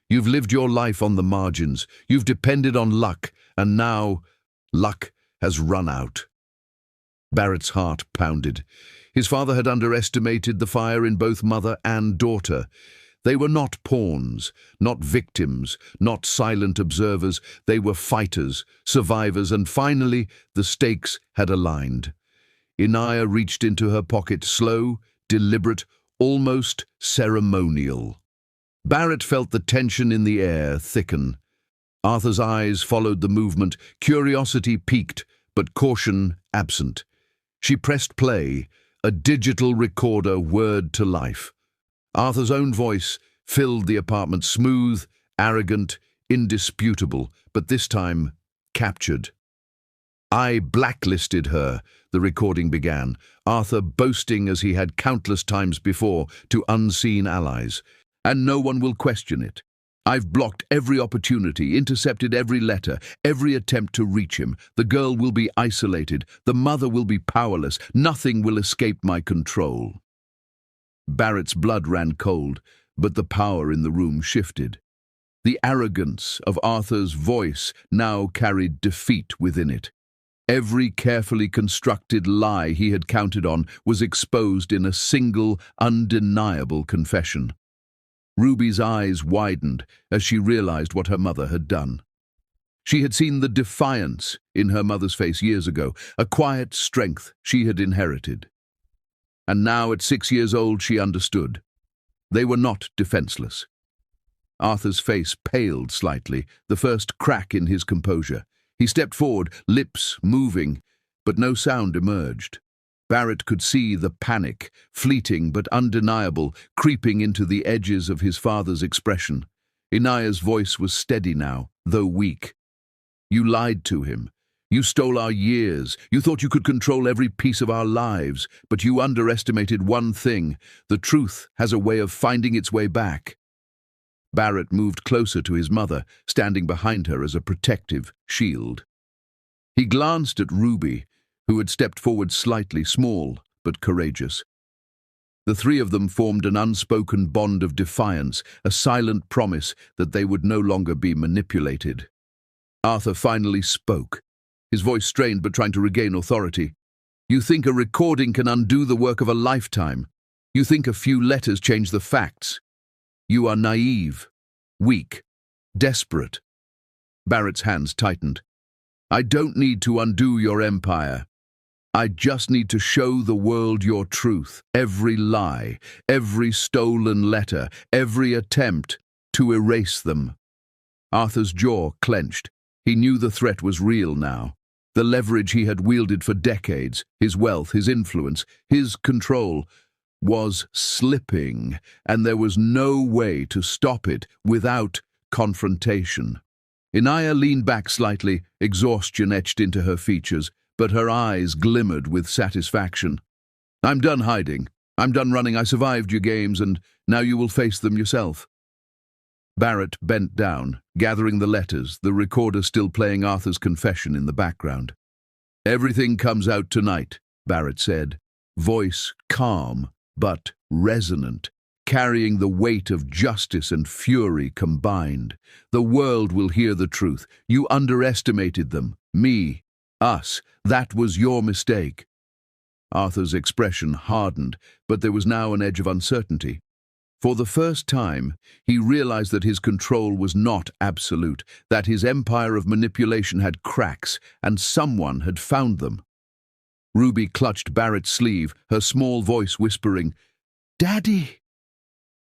You've lived your life on the margins. You've depended on luck, and now luck has run out." Barrett's heart pounded. His father had underestimated the fire in both mother and daughter. They were not pawns, not victims, not silent observers. They were fighters, survivors, and finally the stakes had aligned. Inaya reached into her pocket, slow, deliberate, almost ceremonial. Barrett felt the tension in the air thicken. Arthur's eyes followed the movement, curiosity piqued, but caution absent. She pressed play, a digital recorder whirred to life. Arthur's own voice filled the apartment, smooth, arrogant, indisputable, but this time captured. "I blacklisted her," the recording began, Arthur boasting as he had countless times before to unseen allies. "And no one will question it. I've blocked every opportunity, intercepted every letter, every attempt to reach him. The girl will be isolated. The mother will be powerless. Nothing will escape my control." Barrett's blood ran cold, but the power in the room shifted. The arrogance of Arthur's voice now carried defeat within it. Every carefully constructed lie he had counted on was exposed in a single, undeniable confession. Ruby's eyes widened as she realized what her mother had done. She had seen the defiance in her mother's face years ago, a quiet strength she had inherited. And now, at 6 years old, she understood. They were not defenseless. Arthur's face paled slightly, the first crack in his composure. He stepped forward, lips moving, but no sound emerged. Barrett could see the panic, fleeting but undeniable, creeping into the edges of his father's expression. Inaya's voice was steady now, though weak. You lied to him. You stole our years. You thought you could control every piece of our lives, but you underestimated one thing. The truth has a way of finding its way back. Barrett moved closer to his mother, standing behind her as a protective shield. He glanced at Ruby, who had stepped forward slightly, small but courageous. The three of them formed an unspoken bond of defiance, a silent promise that they would no longer be manipulated. Arthur finally spoke, his voice strained but trying to regain authority. You think a recording can undo the work of a lifetime. You think a few letters change the facts. You are naive, weak, desperate. Barrett's hands tightened. I don't need to undo your empire. I just need to show the world your truth, every lie, every stolen letter, every attempt to erase them. Arthur's jaw clenched. He knew the threat was real now. The leverage he had wielded for decades, his wealth, his influence, his control, was slipping, and there was no way to stop it without confrontation. Inaya leaned back slightly, exhaustion etched into her features, but her eyes glimmered with satisfaction. I'm done hiding. I'm done running. I survived your games, and now you will face them yourself. Barrett bent down, gathering the letters, the recorder still playing Arthur's confession in the background. Everything comes out tonight, Barrett said, voice calm but resonant, carrying the weight of justice and fury combined. The world will hear the truth. You underestimated them. Me. Us. That was your mistake. Arthur's expression hardened, but there was now an edge of uncertainty. For the first time, he realized that his control was not absolute, that his empire of manipulation had cracks, and someone had found them. Ruby clutched Barrett's sleeve, her small voice whispering, Daddy,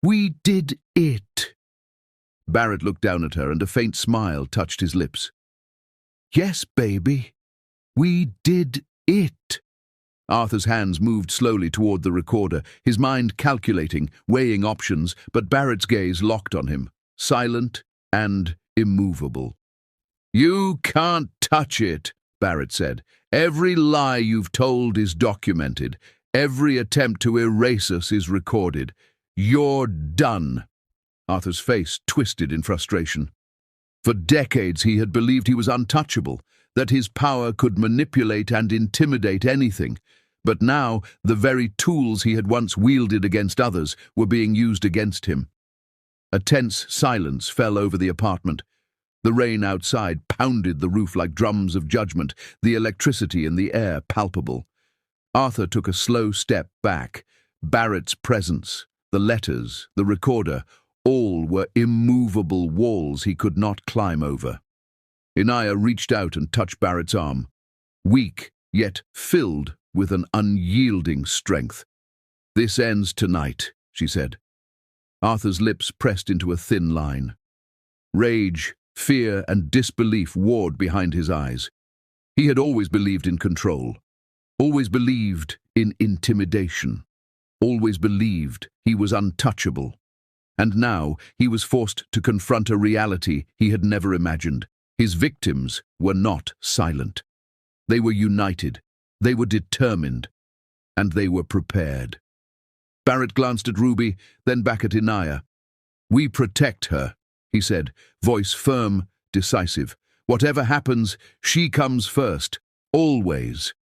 we did it. Barrett looked down at her, and a faint smile touched his lips. Yes, baby, we did it. Arthur's hands moved slowly toward the recorder, his mind calculating, weighing options, but Barrett's gaze locked on him, silent and immovable. You can't touch it, Barrett said. Every lie you've told is documented. Every attempt to erase us is recorded. You're done. Arthur's face twisted in frustration. For decades he had believed he was untouchable, that his power could manipulate and intimidate anything. But now, the very tools he had once wielded against others were being used against him. A tense silence fell over the apartment. The rain outside pounded the roof like drums of judgment, the electricity in the air palpable. Arthur took a slow step back. Barrett's presence, the letters, the recorder, all were immovable walls he could not climb over. Inaya reached out and touched Barrett's arm, weak yet filled with an unyielding strength. This ends tonight, she said. Arthur's lips pressed into a thin line. Rage, fear, and disbelief warred behind his eyes. He had always believed in control, always believed in intimidation, always believed he was untouchable. And now he was forced to confront a reality he had never imagined. His victims were not silent. They were united. They were determined, and they were prepared. Barrett glanced at Ruby, then back at Inaya. We protect her, he said, voice firm, decisive. Whatever happens, she comes first, always.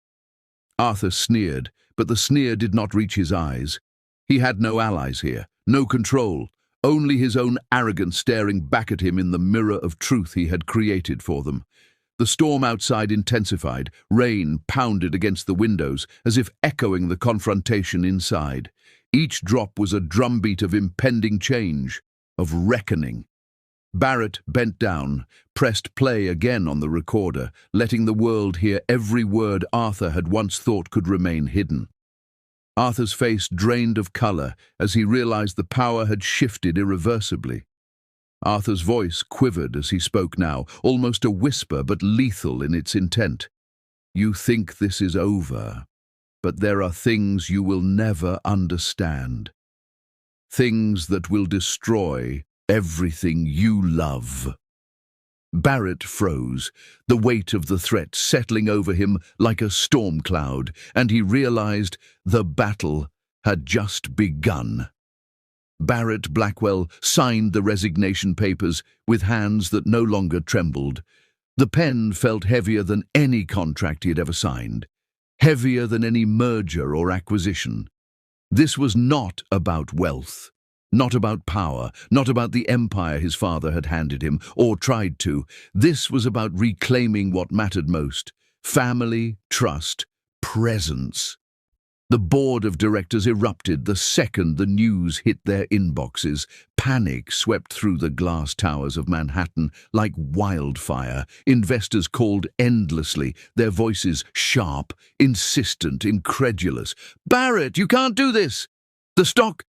Arthur sneered, but the sneer did not reach his eyes. He had no allies here, no control, only his own arrogance staring back at him in the mirror of truth he had created for them. The storm outside intensified, rain pounded against the windows, as if echoing the confrontation inside. Each drop was a drumbeat of impending change, of reckoning. Barrett bent down, pressed play again on the recorder, letting the world hear every word Arthur had once thought could remain hidden. Arthur's face drained of color as he realized the power had shifted irreversibly. Arthur's voice quivered as he spoke now, almost a whisper but lethal in its intent. You think this is over, but there are things you will never understand. Things that will destroy everything you love. Barrett froze, the weight of the threat settling over him like a storm cloud, and he realized the battle had just begun. Barrett Blackwell signed the resignation papers with hands that no longer trembled. The pen felt heavier than any contract he had ever signed, heavier than any merger or acquisition. This was not about wealth, not about power, not about the empire his father had handed him, or tried to. This was about reclaiming what mattered most: family, trust, presence. The board of directors erupted the second the news hit their inboxes. Panic swept through the glass towers of Manhattan like wildfire. Investors called endlessly, their voices sharp, insistent, incredulous. "Barrett, you can't do this! The stock—"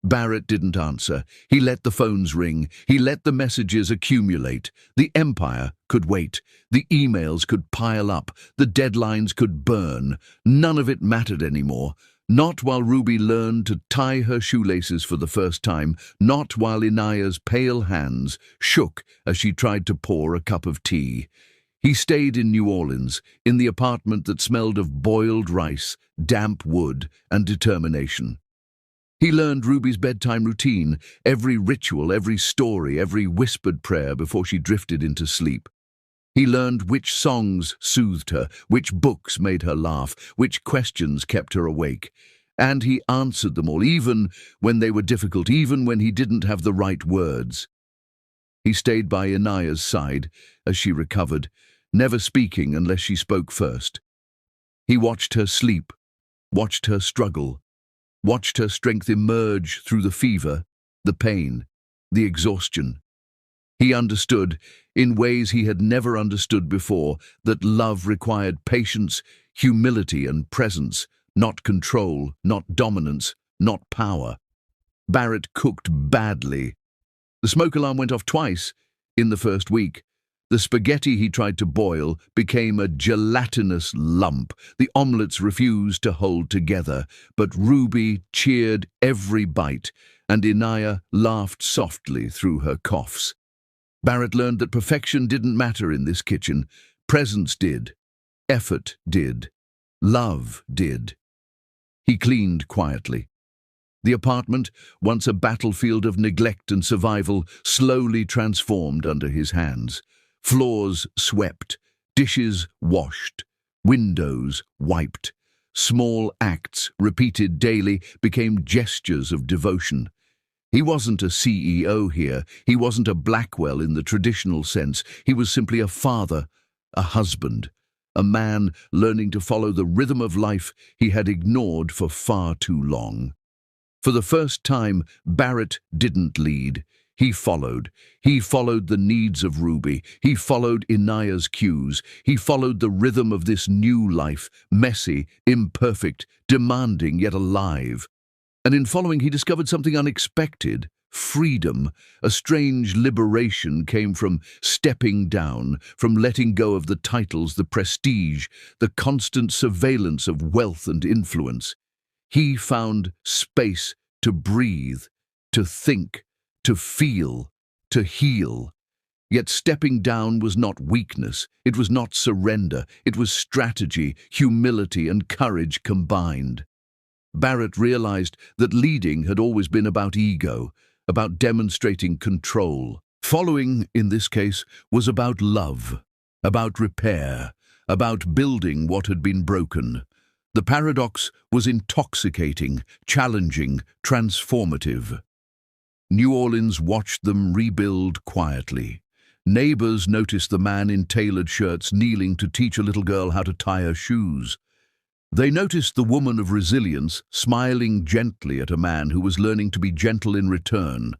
Barrett didn't answer. He let the phones ring. He let the messages accumulate. The empire could wait. The emails could pile up. The deadlines could burn. None of it mattered anymore. Not while Ruby learned to tie her shoelaces for the first time. Not while Inaya's pale hands shook as she tried to pour a cup of tea. He stayed in New Orleans, in the apartment that smelled of boiled rice, damp wood, and determination. He learned Ruby's bedtime routine, every ritual, every story, every whispered prayer before she drifted into sleep. He learned which songs soothed her, which books made her laugh, which questions kept her awake. And he answered them all, even when they were difficult, even when he didn't have the right words. He stayed by Inaya's side as she recovered, never speaking unless she spoke first. He watched her sleep, watched her struggle, watched her strength emerge through the fever, the pain, the exhaustion. He understood, in ways he had never understood before, that love required patience, humility, and presence, not control, not dominance, not power. Barrett cooked badly. The smoke alarm went off twice in the first week. The spaghetti he tried to boil became a gelatinous lump. The omelets refused to hold together, but Ruby cheered every bite, and Inaya laughed softly through her coughs. Barrett learned that perfection didn't matter in this kitchen. Presence did. Effort did. Love did. He cleaned quietly. The apartment, once a battlefield of neglect and survival, slowly transformed under his hands. Floors swept, dishes washed, windows wiped. Small acts, repeated daily, became gestures of devotion. He wasn't a CEO here. He wasn't a Blackwell in the traditional sense. He was simply a father, a husband, a man learning to follow the rhythm of life he had ignored for far too long. For the first time, Barrett didn't lead. He followed. He followed the needs of Ruby. He followed Inaya's cues. He followed the rhythm of this new life, messy, imperfect, demanding yet alive. And in following, he discovered something unexpected. Freedom, a strange liberation came from stepping down, from letting go of the titles, the prestige, the constant surveillance of wealth and influence. He found space to breathe, to think, to feel, to heal. Yet stepping down was not weakness, it was not surrender, it was strategy, humility, and courage combined. Barrett realized that leading had always been about ego, about demonstrating control. Following, in this case, was about love, about repair, about building what had been broken. The paradox was intoxicating, challenging, transformative. New Orleans watched them rebuild quietly. Neighbors noticed the man in tailored shirts kneeling to teach a little girl how to tie her shoes. They noticed the woman of resilience smiling gently at a man who was learning to be gentle in return.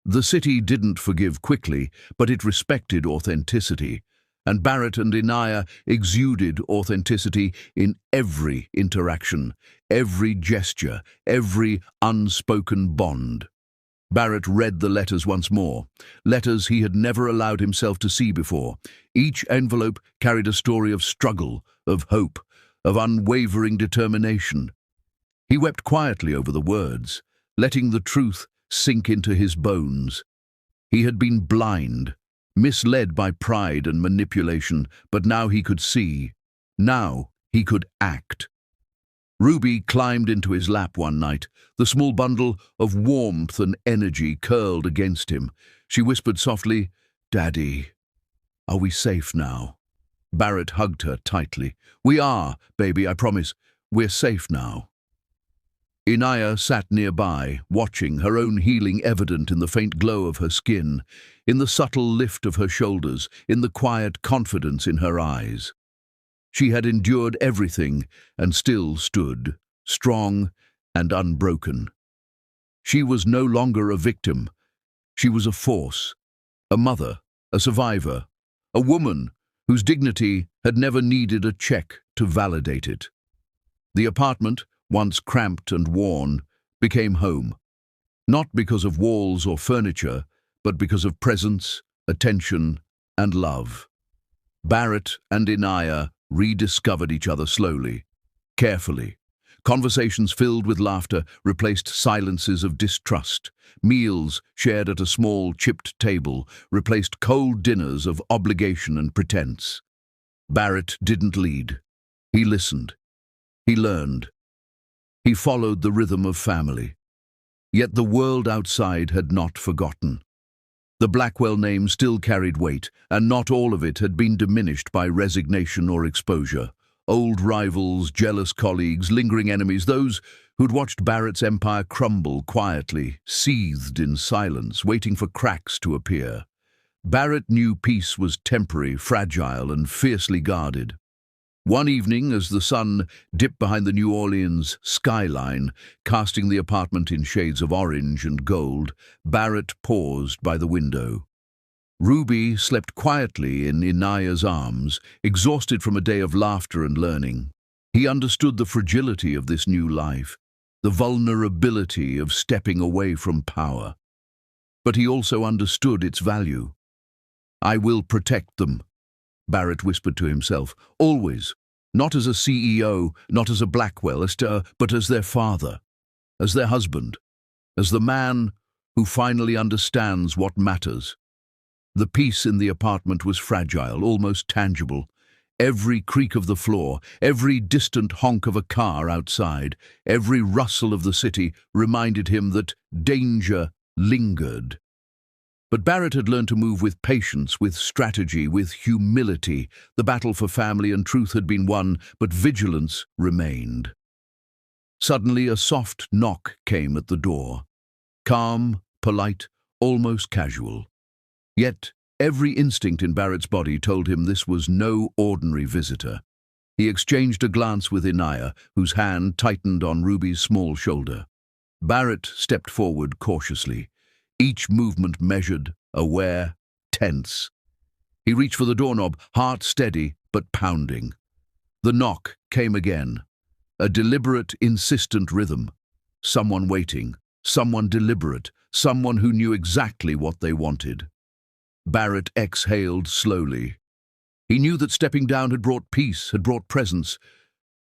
The city didn't forgive quickly, but it respected authenticity. And Barrett and Inaya exuded authenticity in every interaction, every gesture, every unspoken bond. Barrett read the letters once more, letters he had never allowed himself to see before. Each envelope carried a story of struggle, of hope, of unwavering determination. He wept quietly over the words, letting the truth sink into his bones. He had been blind, misled by pride and manipulation, but now he could see. Now he could act. Ruby climbed into his lap one night, the small bundle of warmth and energy curled against him. She whispered softly, "Daddy, are we safe now?" Barrett hugged her tightly. "We are, baby, I promise. We're safe now." Inaya sat nearby, watching, her own healing evident in the faint glow of her skin, in the subtle lift of her shoulders, in the quiet confidence in her eyes. She had endured everything and still stood, strong and unbroken. She was no longer a victim. She was a force, a mother, a survivor, a woman whose dignity had never needed a check to validate it. The apartment, once cramped and worn, became home, not because of walls or furniture, but because of presence, attention, and love. Barrett and Inaya rediscovered each other slowly, carefully. Conversations filled with laughter replaced silences of distrust. Meals shared at a small, chipped table replaced cold dinners of obligation and pretense. Barrett didn't lead. He listened. He learned. He followed the rhythm of family. Yet the world outside had not forgotten. The Blackwell name still carried weight, and not all of it had been diminished by resignation or exposure. Old rivals, jealous colleagues, lingering enemies, those who'd watched Barrett's empire crumble quietly, seethed in silence, waiting for cracks to appear. Barrett knew peace was temporary, fragile, and fiercely guarded. One evening, as the sun dipped behind the New Orleans skyline, casting the apartment in shades of orange and gold, Barrett paused by the window. Ruby slept quietly in Inaya's arms, exhausted from a day of laughter and learning. He understood the fragility of this new life, the vulnerability of stepping away from power. But he also understood its value. "I will protect them," Barrett whispered to himself, "always, not as a CEO, not as a Blackwell, but as their father, as their husband, as the man who finally understands what matters." The peace in the apartment was fragile, almost tangible. Every creak of the floor, every distant honk of a car outside, every rustle of the city reminded him that danger lingered. But Barrett had learned to move with patience, with strategy, with humility. The battle for family and truth had been won, but vigilance remained. Suddenly, a soft knock came at the door. Calm, polite, almost casual. Yet, every instinct in Barrett's body told him this was no ordinary visitor. He exchanged a glance with Inaya, whose hand tightened on Ruby's small shoulder. Barrett stepped forward cautiously, each movement measured, aware, tense. He reached for the doorknob, heart steady but pounding. The knock came again, a deliberate, insistent rhythm. Someone waiting, someone deliberate, someone who knew exactly what they wanted. Barrett exhaled slowly. He knew that stepping down had brought peace, had brought presence,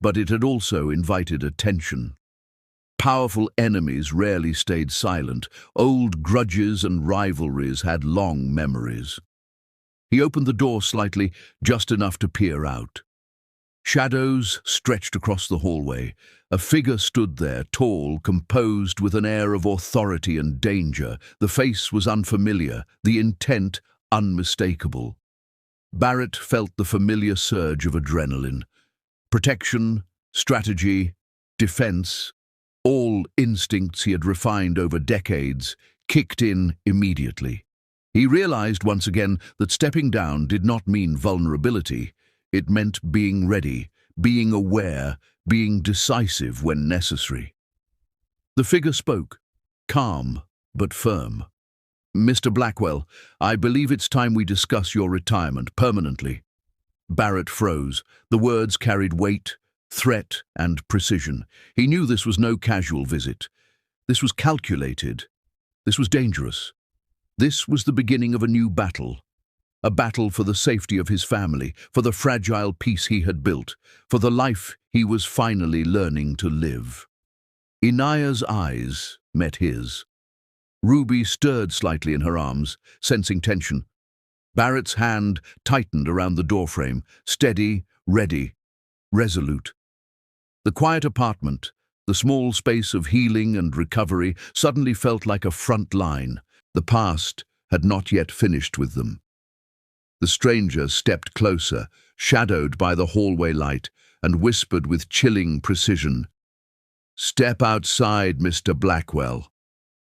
but it had also invited attention. Powerful enemies rarely stayed silent. Old grudges and rivalries had long memories. He opened the door slightly, just enough to peer out. Shadows stretched across the hallway. A figure stood there, tall, composed, with an air of authority and danger. The face was unfamiliar, the intent unmistakable. Barrett felt the familiar surge of adrenaline. Protection, strategy, defense, all instincts he had refined over decades, kicked in immediately. He realized once again that stepping down did not mean vulnerability. It meant being ready, being aware, being decisive when necessary. The figure spoke, calm but firm. "Mr. Blackwell, I believe it's time we discuss your retirement permanently." Barrett froze. The words carried weight, threat, and precision. He knew this was no casual visit. This was calculated. This was dangerous. This was the beginning of a new battle. A battle for the safety of his family, for the fragile peace he had built, for the life he was finally learning to live. Inaya's eyes met his. Ruby stirred slightly in her arms, sensing tension. Barrett's hand tightened around the doorframe, steady, ready, resolute. The quiet apartment, the small space of healing and recovery, suddenly felt like a front line. The past had not yet finished with them. The stranger stepped closer, shadowed by the hallway light, and whispered with chilling precision, "Step outside, Mr. Blackwell,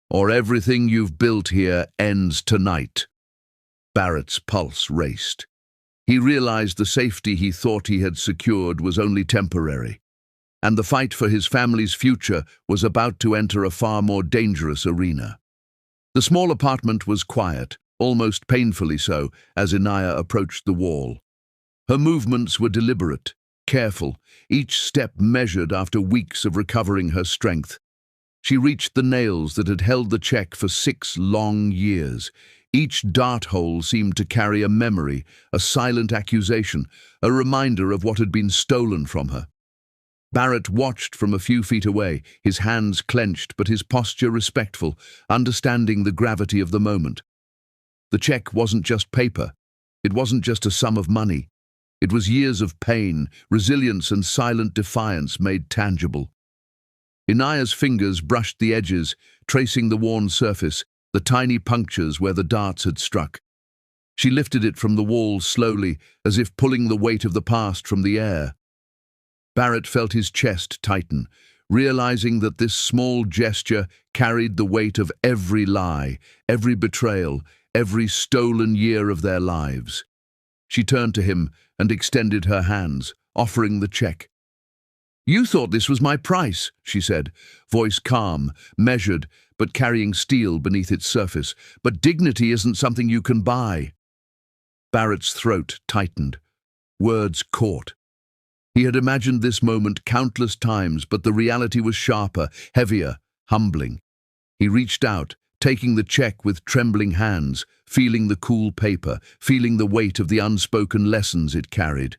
or everything you've built here ends tonight." Barrett's pulse raced. He realized the safety he thought he had secured was only temporary, and the fight for his family's future was about to enter a far more dangerous arena. The small apartment was quiet, almost painfully so, as Inaya approached the wall. Her movements were deliberate, careful, each step measured after weeks of recovering her strength. She reached the nails that had held the check for 6 long years. Each dart hole seemed to carry a memory, a silent accusation, a reminder of what had been stolen from her. Barrett watched from a few feet away, his hands clenched but his posture respectful, understanding the gravity of the moment. The check wasn't just paper. It wasn't just a sum of money. It was years of pain, resilience and silent defiance made tangible. Inaya's fingers brushed the edges, tracing the worn surface, the tiny punctures where the darts had struck. She lifted it from the wall slowly, as if pulling the weight of the past from the air. Barrett felt his chest tighten, realizing that this small gesture carried the weight of every lie, every betrayal, every stolen year of their lives. She turned to him and extended her hands, offering the check. "You thought this was my price," she said, voice calm, measured, but carrying steel beneath its surface. "But dignity isn't something you can buy." Barrett's throat tightened. Words caught. He had imagined this moment countless times, but the reality was sharper, heavier, humbling. He reached out, taking the check with trembling hands, feeling the cool paper, feeling the weight of the unspoken lessons it carried.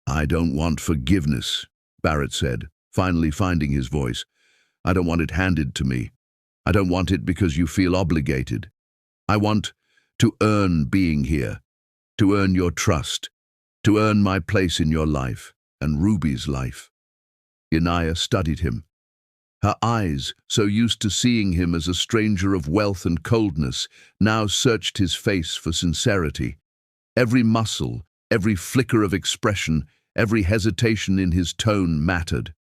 "I don't want forgiveness," Barrett said, finally finding his voice. "I don't want it handed to me. I don't want it because you feel obligated. I want to earn being here, to earn your trust, to earn my place in your life and Ruby's life." Inaya studied him. Her eyes, so used to seeing him as a stranger of wealth and coldness, now searched his face for sincerity. Every muscle, every flicker of expression, every hesitation in his tone mattered.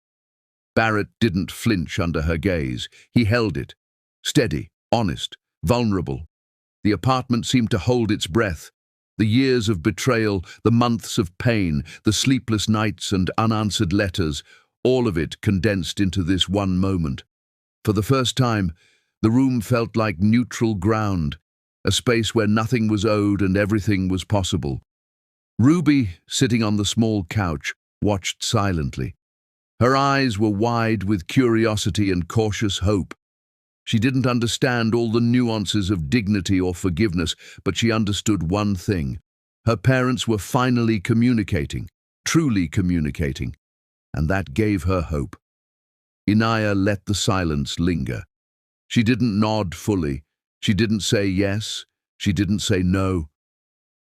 Barrett didn't flinch under her gaze. He held it, steady, honest, vulnerable. The apartment seemed to hold its breath. The years of betrayal, the months of pain, the sleepless nights and unanswered letters, all of it condensed into this one moment. For the first time, the room felt like neutral ground, a space where nothing was owed and everything was possible. Ruby, sitting on the small couch, watched silently. Her eyes were wide with curiosity and cautious hope. She didn't understand all the nuances of dignity or forgiveness, but she understood one thing. Her parents were finally communicating, truly communicating, and that gave her hope. Inaya let the silence linger. She didn't nod fully. She didn't say yes. She didn't say no.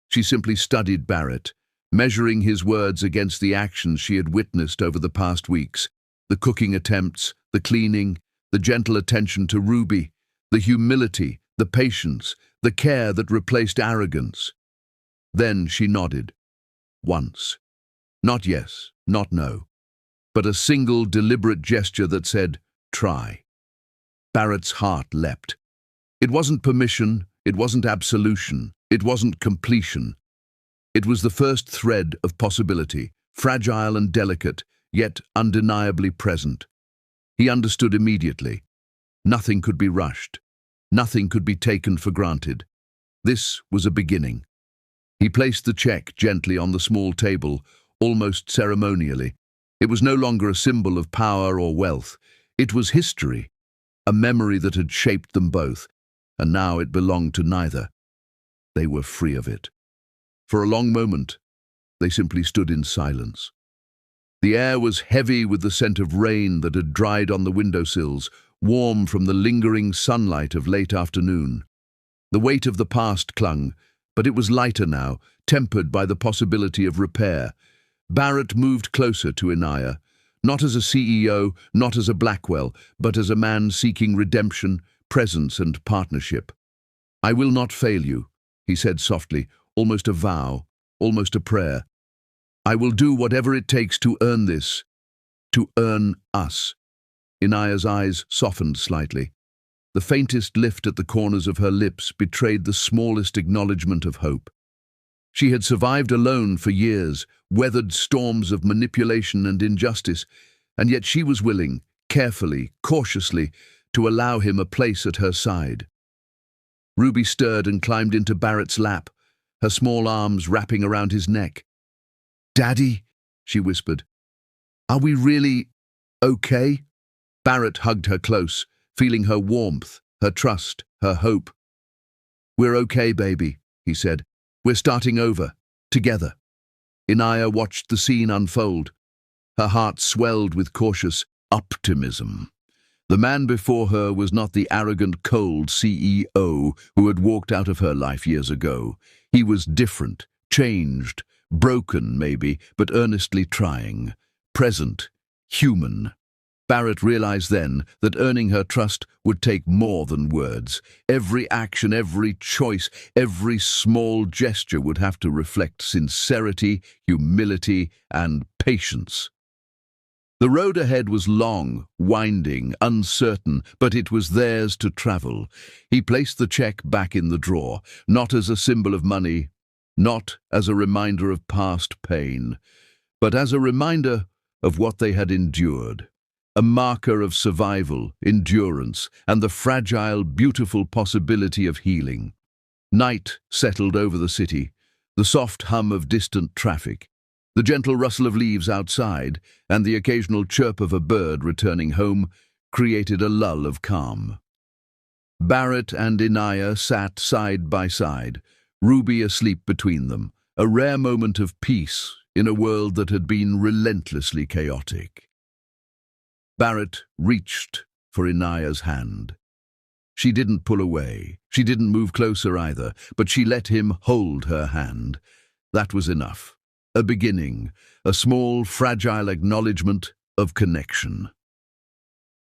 She simply studied Barrett, measuring his words against the actions she had witnessed over the past weeks. The cooking attempts, the cleaning, the gentle attention to Ruby, the humility, the patience, the care that replaced arrogance. Then she nodded. Once. Not yes, not no, but a single deliberate gesture that said, "Try." Barrett's heart leapt. It wasn't permission, it wasn't absolution, it wasn't completion. It was the first thread of possibility, fragile and delicate, yet undeniably present. He understood immediately. Nothing could be rushed. Nothing could be taken for granted. This was a beginning. He placed the check gently on the small table, almost ceremonially. It was no longer a symbol of power or wealth. It was history, a memory that had shaped them both, and now it belonged to neither. They were free of it. For a long moment, they simply stood in silence. The air was heavy with the scent of rain that had dried on the windowsills, warm from the lingering sunlight of late afternoon. The weight of the past clung, but it was lighter now, tempered by the possibility of repair. Barrett moved closer to Inaya, not as a CEO, not as a Blackwell, but as a man seeking redemption, presence and partnership. "I will not fail you," he said softly, almost a vow, almost a prayer. "I will do whatever it takes to earn this, to earn us." Inaya's eyes softened slightly. The faintest lift at the corners of her lips betrayed the smallest acknowledgement of hope. She had survived alone for years, weathered storms of manipulation and injustice, and yet she was willing, carefully, cautiously, to allow him a place at her side. Ruby stirred and climbed into Barrett's lap, her small arms wrapping around his neck. "Daddy," she whispered, "are we really okay?" Barrett hugged her close, feeling her warmth, her trust, her hope. "We're okay, baby," he said. "We're starting over, together." Inaya watched the scene unfold. Her heart swelled with cautious optimism. The man before her was not the arrogant, cold CEO who had walked out of her life years ago. He was different, changed, broken maybe, but earnestly trying, present, human. Barrett realized then that earning her trust would take more than words. Every action, every choice, every small gesture would have to reflect sincerity, humility, and patience. The road ahead was long, winding, uncertain, but it was theirs to travel. He placed the check back in the drawer, not as a symbol of money, not as a reminder of past pain, but as a reminder of what they had endured. A marker of survival, endurance, and the fragile, beautiful possibility of healing. Night settled over the city, the soft hum of distant traffic, the gentle rustle of leaves outside, and the occasional chirp of a bird returning home created a lull of calm. Barrett and Inaya sat side by side, Ruby asleep between them, a rare moment of peace in a world that had been relentlessly chaotic. Barrett reached for Inaya's hand. She didn't pull away. She didn't move closer either, but she let him hold her hand. That was enough. A beginning, a small, fragile acknowledgement of connection.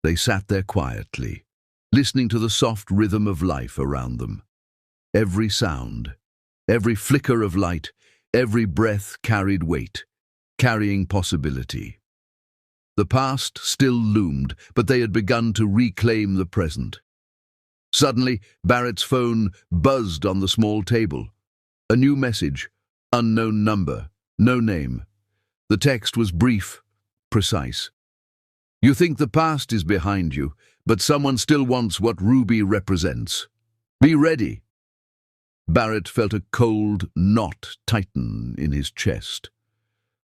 They sat there quietly, listening to the soft rhythm of life around them. Every sound, every flicker of light, every breath carried weight, carrying possibility. The past still loomed, but they had begun to reclaim the present. Suddenly, Barrett's phone buzzed on the small table. A new message, unknown number, no name. The text was brief, precise. "You think the past is behind you, but someone still wants what Ruby represents. Be ready." Barrett felt a cold knot tighten in his chest.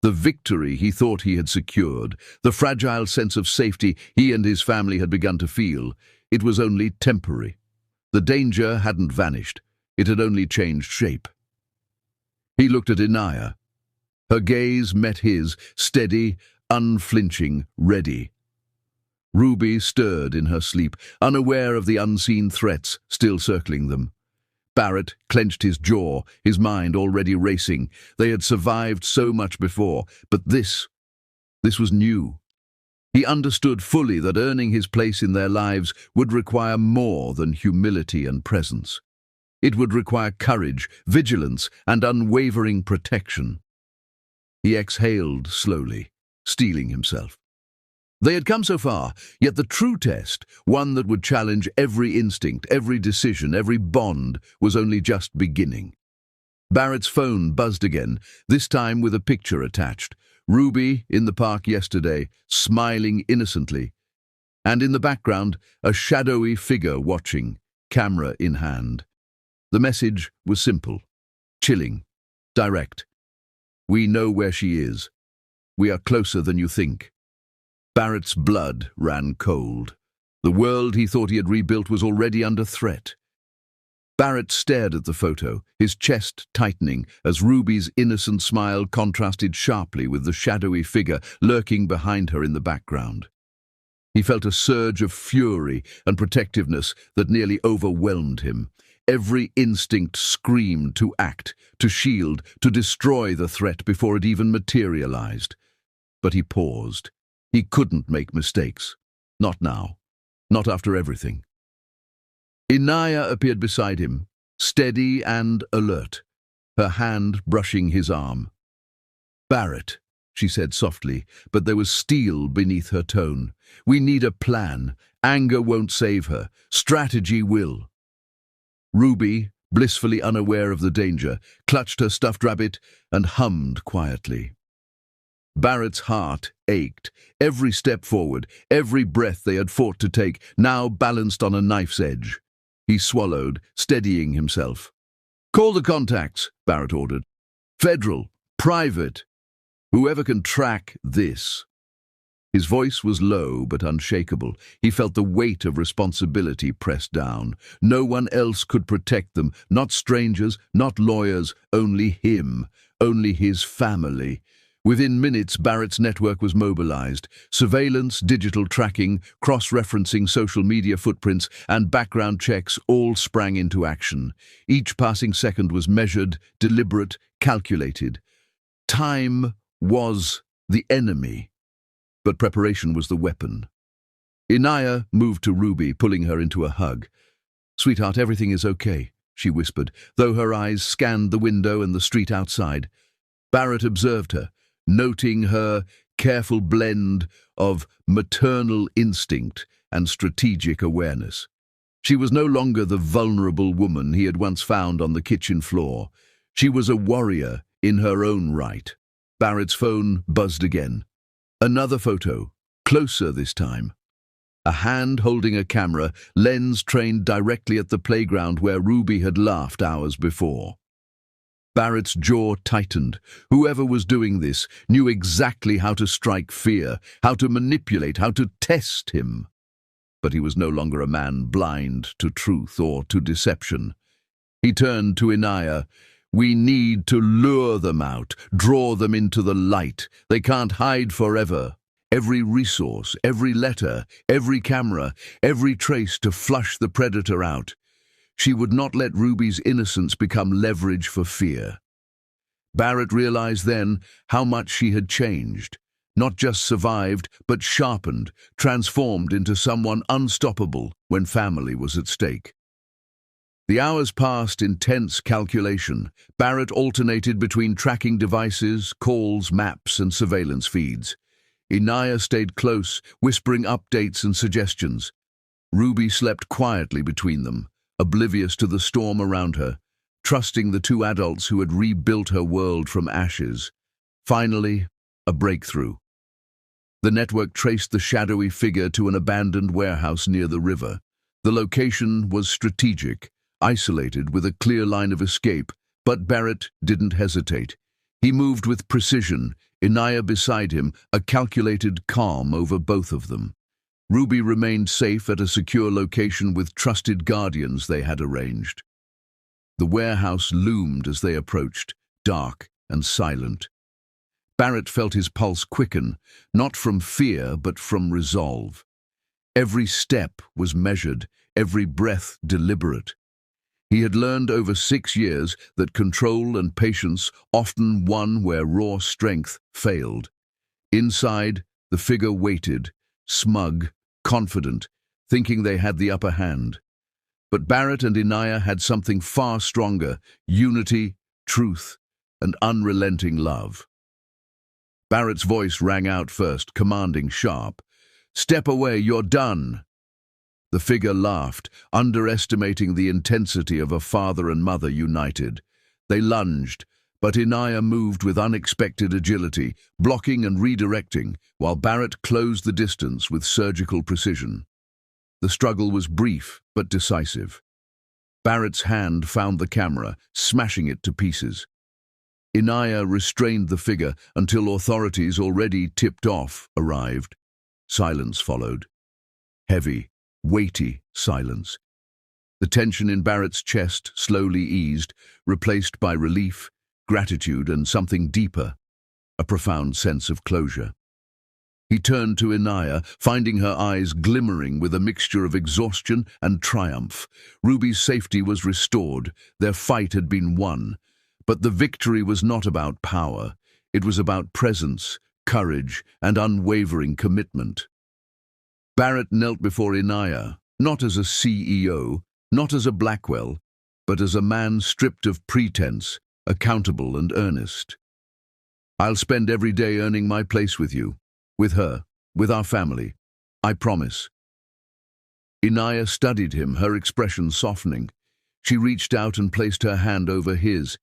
The victory he thought he had secured, the fragile sense of safety he and his family had begun to feel, it was only temporary. The danger hadn't vanished. It had only changed shape. He looked at Inaya. Her gaze met his, steady, unflinching, ready. Ruby stirred in her sleep, unaware of the unseen threats still circling them. Barrett clenched his jaw, his mind already racing. They had survived so much before, but this was new. He understood fully that earning his place in their lives would require more than humility and presence. It would require courage, vigilance, and unwavering protection. He exhaled slowly, steeling himself. They had come so far, yet the true test, one that would challenge every instinct, every decision, every bond, was only just beginning. Barrett's phone buzzed again, this time with a picture attached. Ruby in the park yesterday, smiling innocently. And in the background, a shadowy figure watching, camera in hand. The message was simple, chilling, direct. "We know where she is. We are closer than you think." Barrett's blood ran cold. The world he thought he had rebuilt was already under threat. Barrett stared at the photo, his chest tightening as Ruby's innocent smile contrasted sharply with the shadowy figure lurking behind her in the background. He felt a surge of fury and protectiveness that nearly overwhelmed him. Every instinct screamed to act, to shield, to destroy the threat before it even materialized. But he paused. He couldn't make mistakes. Not now. Not after everything. Inaya appeared beside him, steady and alert, her hand brushing his arm. "Barrett," she said softly, but there was steel beneath her tone. "We need a plan. Anger won't save her. Strategy will." Ruby, blissfully unaware of the danger, clutched her stuffed rabbit and hummed quietly. Barrett's heart ached. Every step forward, every breath they had fought to take, now balanced on a knife's edge. He swallowed, steadying himself. "Call the contacts," Barrett ordered. "Federal, private, whoever can track this." His voice was low but unshakable. He felt the weight of responsibility pressed down. No one else could protect them, not strangers, not lawyers, only him, only his family. Within minutes, Barrett's network was mobilized. Surveillance, digital tracking, cross-referencing social media footprints, and background checks all sprang into action. Each passing second was measured, deliberate, calculated. Time was the enemy, but preparation was the weapon. Inaya moved to Ruby, pulling her into a hug. "Sweetheart, everything is okay," she whispered, though her eyes scanned the window and the street outside. Barrett observed her, noting her careful blend of maternal instinct and strategic awareness. She was no longer the vulnerable woman he had once found on the kitchen floor. She was a warrior in her own right. Barrett's phone buzzed again. Another photo, closer this time. A hand holding a camera, lens trained directly at the playground where Ruby had laughed hours before. Barrett's jaw tightened. Whoever was doing this knew exactly how to strike fear, how to manipulate, how to test him. But he was no longer a man blind to truth or to deception. He turned to Inaya. "We need to lure them out, draw them into the light. They can't hide forever. Every resource, every letter, every camera, every trace to flush the predator out." She would not let Ruby's innocence become leverage for fear. Barrett realized then how much she had changed. Not just survived, but sharpened, transformed into someone unstoppable when family was at stake. The hours passed in tense calculation. Barrett alternated between tracking devices, calls, maps, and surveillance feeds. Inaya stayed close, whispering updates and suggestions. Ruby slept quietly between them, oblivious to the storm around her, trusting the two adults who had rebuilt her world from ashes. Finally, a breakthrough. The network traced the shadowy figure to an abandoned warehouse near the river. The location was strategic, isolated with a clear line of escape, but Barrett didn't hesitate. He moved with precision, Inaya beside him, a calculated calm over both of them. Ruby remained safe at a secure location with trusted guardians they had arranged. The warehouse loomed as they approached, dark and silent. Barrett felt his pulse quicken, not from fear but from resolve. Every step was measured, every breath deliberate. He had learned over 6 years that control and patience often won where raw strength failed. Inside, the figure waited, smug, confident, thinking they had the upper hand. But Barrett and Inaya had something far stronger: unity, truth, and unrelenting love. Barrett's voice rang out first, commanding sharp. "Step away, you're done." The figure laughed, underestimating the intensity of a father and mother united. They lunged, but Inaya moved with unexpected agility, blocking and redirecting, while Barrett closed the distance with surgical precision. The struggle was brief but decisive. Barrett's hand found the camera, smashing it to pieces. Inaya restrained the figure until authorities, already tipped off, arrived. Silence followed. Heavy, weighty silence. The tension in Barrett's chest slowly eased, replaced by relief, gratitude, and something deeper, a profound sense of closure. He turned to Inaya, finding her eyes glimmering with a mixture of exhaustion and triumph. Ruby's safety was restored. Their fight had been won. But the victory was not about power. It was about presence, courage, and unwavering commitment. Barrett knelt before Inaya, not as a CEO, not as a Blackwell, but as a man stripped of pretense, accountable and earnest. "I'll spend every day earning my place with you, with her, with our family. I promise." Inaya studied him, her expression softening. She reached out and placed her hand over his.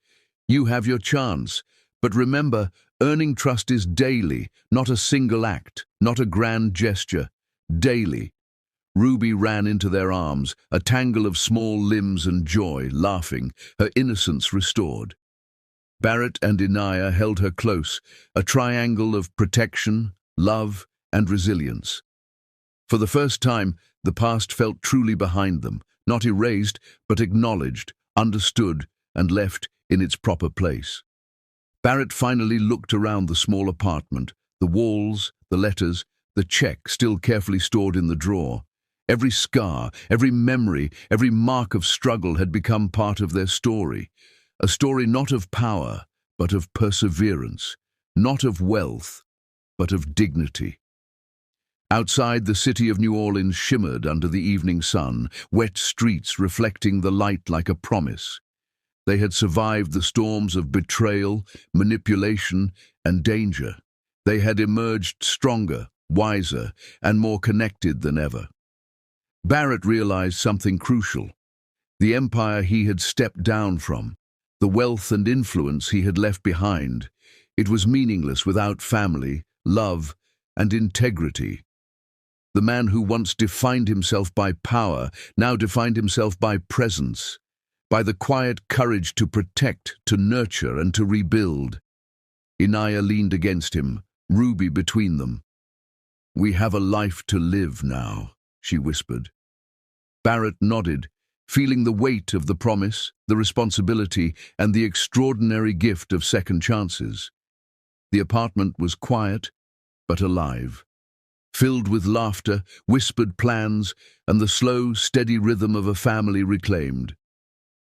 "You have your chance, but remember, earning trust is daily, not a single act, not a grand gesture. Daily." Ruby ran into their arms, a tangle of small limbs and joy, laughing, her innocence restored. Barrett and Inaya held her close, a triangle of protection, love, and resilience. For the first time, the past felt truly behind them, not erased, but acknowledged, understood, and left in its proper place. Barrett finally looked around the small apartment, the walls, the letters, the check still carefully stored in the drawer. Every scar, every memory, every mark of struggle had become part of their story. A story not of power, but of perseverance, not of wealth, but of dignity. Outside, the city of New Orleans shimmered under the evening sun, wet streets reflecting the light like a promise. They had survived the storms of betrayal, manipulation, and danger. They had emerged stronger, wiser, and more connected than ever. Barrett realized something crucial. The empire he had stepped down from, the wealth and influence he had left behind, it was meaningless without family, love, and integrity. The man who once defined himself by power now defined himself by presence, by the quiet courage to protect, to nurture, and to rebuild. Inaya leaned against him, Ruby between them. "We have a life to live now," she whispered. Barrett nodded, feeling the weight of the promise, the responsibility, and the extraordinary gift of second chances. The apartment was quiet, but alive, filled with laughter, whispered plans, and the slow, steady rhythm of a family reclaimed.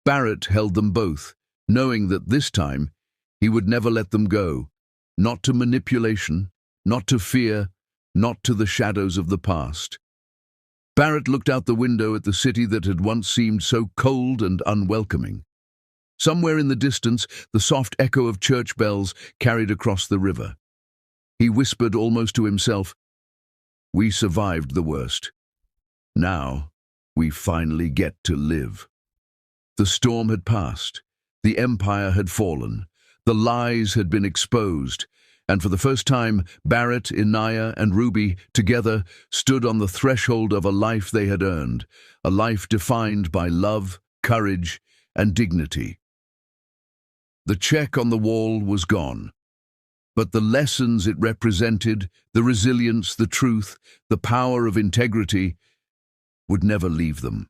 Barrett held them both, knowing that this time he would never let them go, not to manipulation, not to fear, not to the shadows of the past. Barrett looked out the window at the city that had once seemed so cold and unwelcoming. Somewhere in the distance, the soft echo of church bells carried across the river. He whispered almost to himself, "We survived the worst. Now, we finally get to live." The storm had passed. The empire had fallen. The lies had been exposed. And for the first time, Barrett, Inaya, and Ruby, together, stood on the threshold of a life they had earned, a life defined by love, courage, and dignity. The check on the wall was gone, but the lessons it represented, the resilience, the truth, the power of integrity, would never leave them.